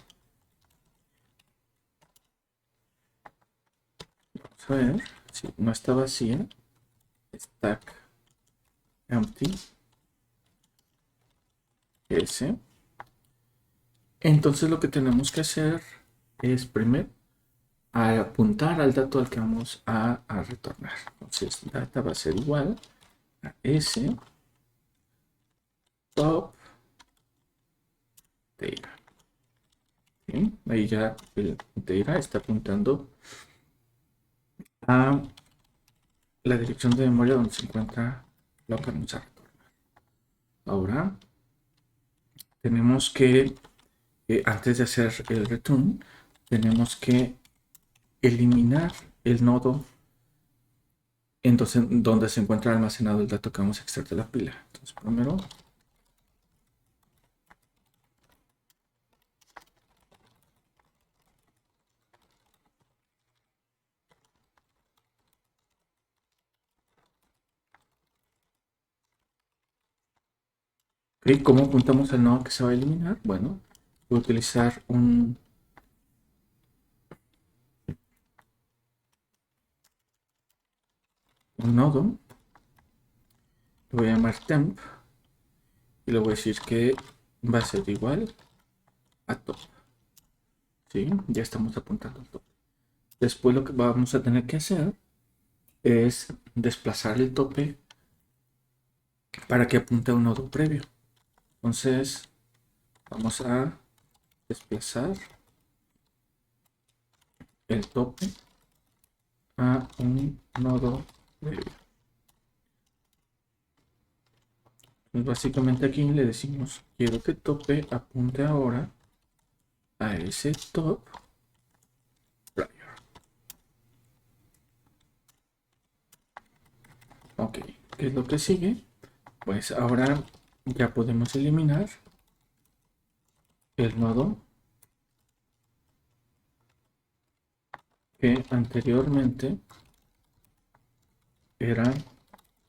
A: a ver, si no está vacía, stack empty s. Entonces lo que tenemos que hacer es primero apuntar al dato al que vamos a retornar. Entonces data va a ser igual a s top data. ¿Sí? Ahí ya el data está apuntando a la dirección de memoria donde se encuentra lo que vamos a retornar. Ahora tenemos que, antes de hacer el return, tenemos que eliminar el nodo entonces donde se encuentra almacenado el dato que vamos a extraer de la pila. Entonces primero ¿cómo apuntamos al nodo que se va a eliminar? Bueno, voy a utilizar un nodo, lo voy a llamar temp y le voy a decir que va a ser igual a top. ¿Sí? Ya estamos apuntando al top. Después lo que vamos a tener que hacer es desplazar el tope para que apunte a un nodo previo. Entonces vamos a desplazar el tope a un nodo previo. Pues básicamente aquí le decimos quiero que tope apunte ahora a ese top prior. Ok, ¿qué es lo que sigue? Pues ahora ya podemos eliminar el nodo que anteriormente era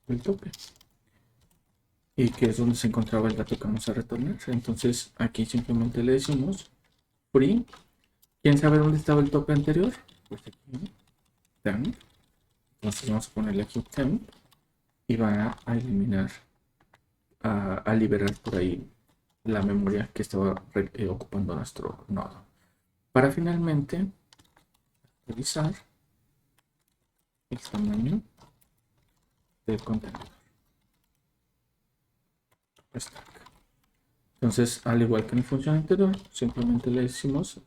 A: el tope y que es donde se encontraba el dato que vamos a retornar. Entonces aquí simplemente le decimos free. ¿Quién sabe dónde estaba el tope anterior? Pues aquí, temp. Entonces vamos a ponerle aquí temp y va a eliminar, a liberar por ahí la memoria que estaba ocupando nuestro nodo. Para finalmente revisar el tamaño del contenedor. Entonces, al igual que en la función anterior, simplemente le decimos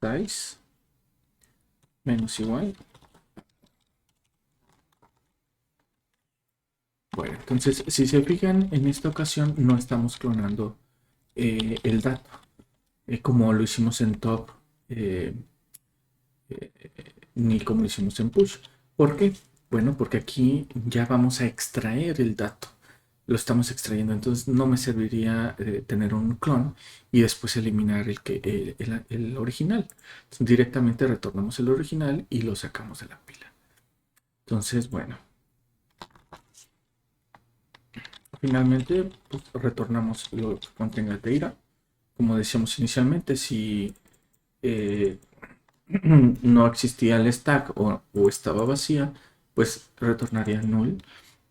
A: size menos igual. Bueno, entonces, si se fijan, en esta ocasión no estamos clonando el dato, como lo hicimos en top, ni como lo hicimos en push. ¿Por qué? Bueno, porque aquí ya vamos a extraer el dato. Lo estamos extrayendo, entonces no me serviría tener un clon y después eliminar el original. Entonces, directamente retornamos el original y lo sacamos de la pila. Entonces, bueno, finalmente pues, retornamos lo que contenga el data. Como decíamos inicialmente, si eh, no existía el stack o estaba vacía, pues retornaría null,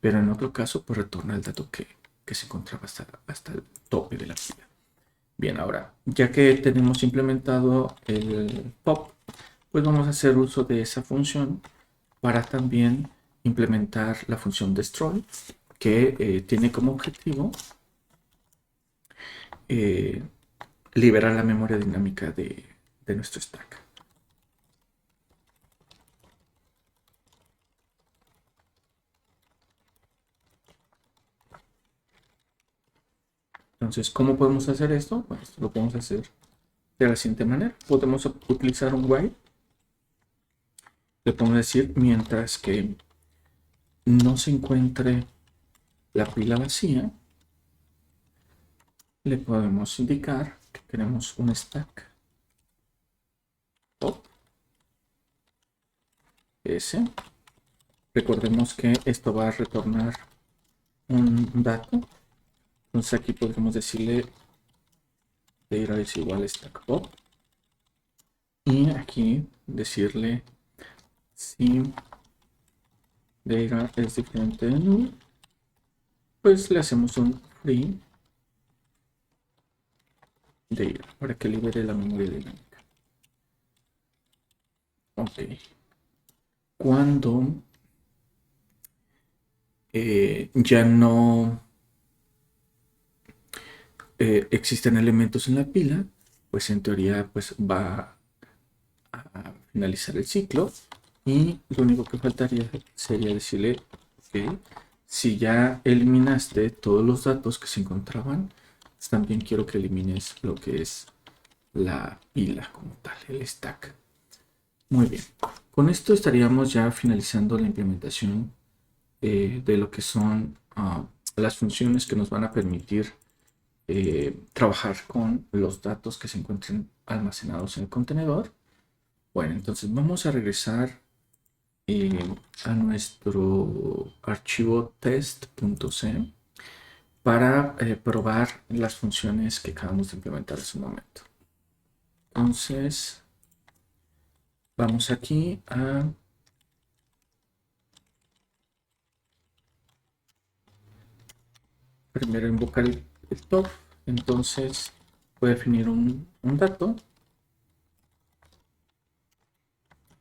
A: pero en otro caso, pues retorna el dato que se encontraba hasta el tope de la fila. Bien, ahora, ya que tenemos implementado el pop, pues vamos a hacer uso de esa función para también implementar la función destroy, que tiene como objetivo eh, liberar la memoria dinámica de nuestro stack. Entonces, ¿cómo podemos hacer esto? Pues lo podemos hacer de la siguiente manera. Podemos utilizar un while. Le podemos decir, mientras que no se encuentre la pila vacía, le podemos indicar que queremos un stack pop s. Recordemos que esto va a retornar un dato. Entonces aquí podemos decirle data es igual a stack pop. Y aquí decirle si data es diferente de null, pues le hacemos un free data para que libere la memoria dinámica. Ok. Cuando ya no existen elementos en la pila, pues en teoría pues va a finalizar el ciclo y lo único que faltaría sería decirle que si ya eliminaste todos los datos que se encontraban, pues también quiero que elimines lo que es la pila como tal, el stack. Muy bien, con esto estaríamos ya finalizando la implementación de lo que son las funciones que nos van a permitir trabajar con los datos que se encuentren almacenados en el contenedor. Bueno, entonces vamos a regresar a nuestro archivo test.c para probar las funciones que acabamos de implementar hace un momento. Entonces, vamos aquí a primero invocar el top. Entonces, voy a definir un dato,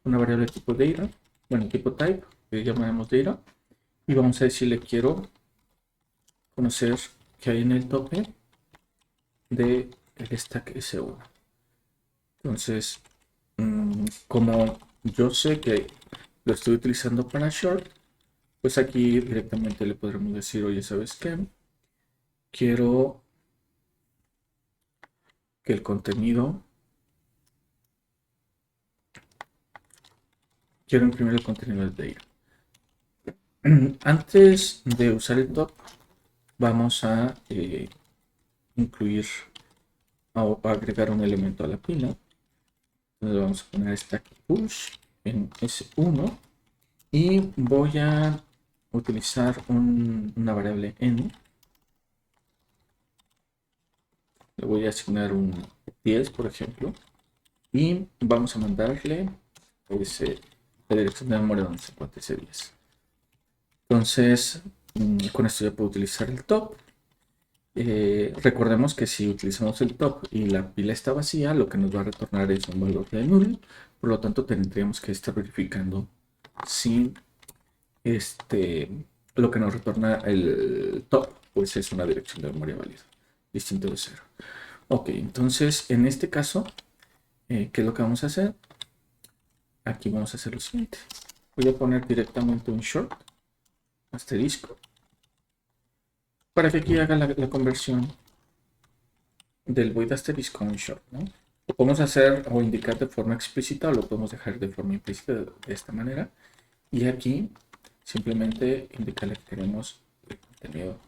A: una variable tipo data, bueno, tipo type, que llamaremos data, y vamos a decirle quiero conocer qué hay en el tope de el stack S1. Entonces, como yo sé que lo estoy utilizando para short, pues aquí directamente le podremos decir, oye, ¿sabes qué? Quiero que el contenido, quiero imprimir el contenido del data. Antes de usar el top, vamos a incluir o agregar un elemento a la pila. Entonces vamos a poner stack push en S1 y voy a utilizar una variable n. Le voy a asignar un 10, por ejemplo, y vamos a mandarle la dirección de memoria donde se encuentra ese 10. Entonces, con esto ya puedo utilizar el top. Recordemos que si utilizamos el top y la pila está vacía, lo que nos va a retornar es un valor de null. Por lo tanto, tendríamos que estar verificando si lo que nos retorna el top pues es una dirección de memoria válida, distinto de 0. Ok, entonces en este caso, ¿qué es lo que vamos a hacer? Aquí vamos a hacer lo siguiente. Voy a poner directamente un short asterisco para que aquí haga la conversión del void asterisco a un short, ¿no? Lo podemos hacer o indicar de forma explícita o lo podemos dejar de forma implícita de esta manera. Y aquí simplemente indicarle que queremos el contenido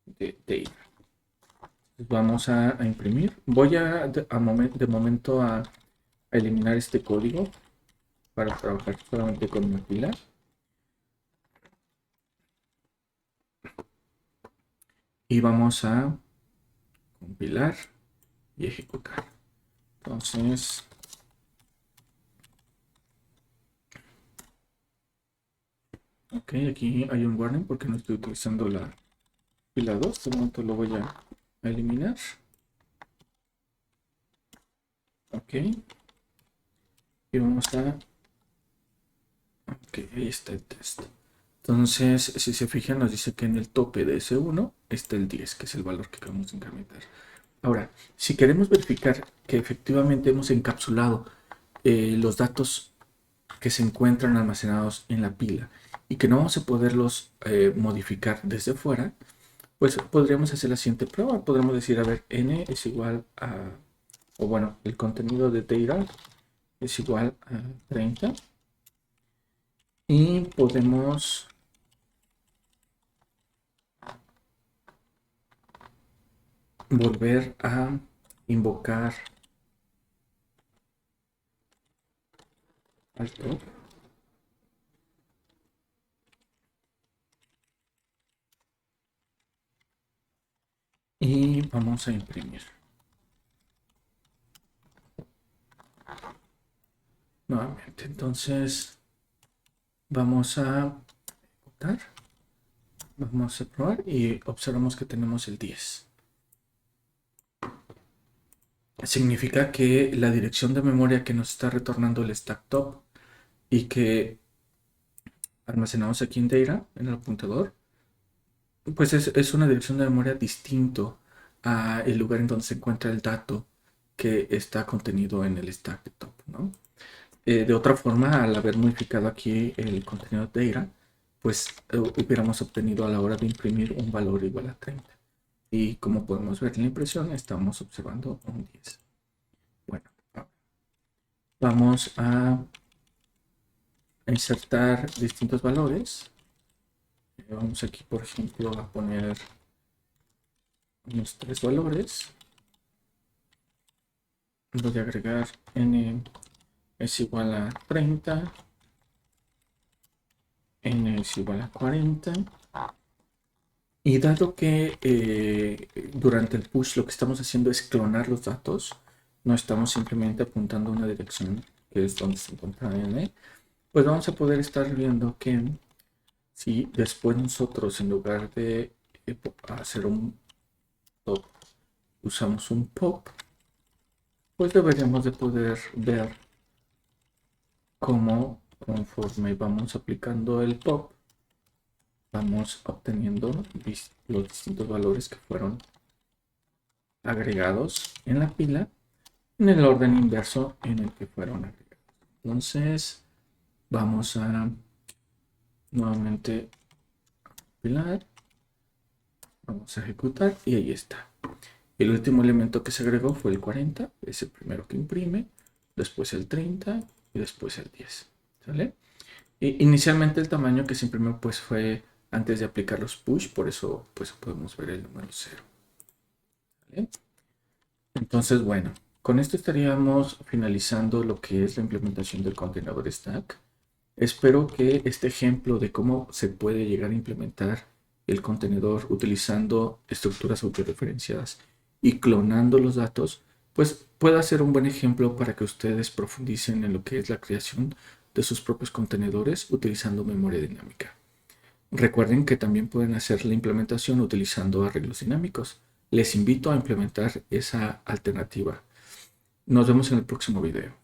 A: de data. Vamos a imprimir. Voy de momento a eliminar este código para trabajar solamente con una pila. Y vamos a compilar y ejecutar. Entonces, ok, aquí hay un warning porque no estoy utilizando la pila 2. De momento lo voy a eliminar. Ok. Y vamos a... Ok, ahí está el test. Entonces, si se fijan, nos dice que en el tope de S1 está el 10, que es el valor que acabamos de incrementar. Ahora, si queremos verificar que efectivamente hemos encapsulado los datos que se encuentran almacenados en la pila y que no vamos a poderlos modificar desde fuera, pues podríamos hacer la siguiente prueba. Podríamos decir, a ver, n es igual a, o bueno, el contenido de data es igual a 30 y podemos volver a invocar al top. Y vamos a imprimir. Nuevamente, entonces vamos a ejecutar. Vamos a probar y observamos que tenemos el 10. Significa que la dirección de memoria que nos está retornando el stack top y que almacenamos aquí en data, en el apuntador, pues es una dirección de memoria distinto a el lugar en donde se encuentra el dato que está contenido en el stack de top, ¿no? De otra forma, al haber modificado aquí el contenido de data, pues hubiéramos obtenido a la hora de imprimir un valor igual a 30. Y como podemos ver en la impresión, estamos observando un 10. Bueno, vamos a insertar distintos valores. Vamos aquí, por ejemplo, a poner unos 3 valores. Voy a agregar n es igual a 30, n es igual a 40. Y dado que durante el push lo que estamos haciendo es clonar los datos, no estamos simplemente apuntando a una dirección que es donde se encuentra n, pues vamos a poder estar viendo que si después nosotros en lugar de hacer un top usamos un pop, pues deberíamos de poder ver cómo conforme vamos aplicando el pop vamos obteniendo los distintos valores que fueron agregados en la pila en el orden inverso en el que fueron agregados. Entonces vamos a nuevamente compilar, vamos a ejecutar y ahí está. El último elemento que se agregó fue el 40, es el primero que imprime, después el 30 y después el 10. ¿Sale? Inicialmente el tamaño que se imprimió pues fue antes de aplicar los push, por eso pues podemos ver el número 0. ¿Vale? Entonces, bueno, con esto estaríamos finalizando lo que es la implementación del contenedor stack. Espero que este ejemplo de cómo se puede llegar a implementar el contenedor utilizando estructuras autorreferenciadas y clonando los datos, pues pueda ser un buen ejemplo para que ustedes profundicen en lo que es la creación de sus propios contenedores utilizando memoria dinámica. Recuerden que también pueden hacer la implementación utilizando arreglos dinámicos. Les invito a implementar esa alternativa. Nos vemos en el próximo video.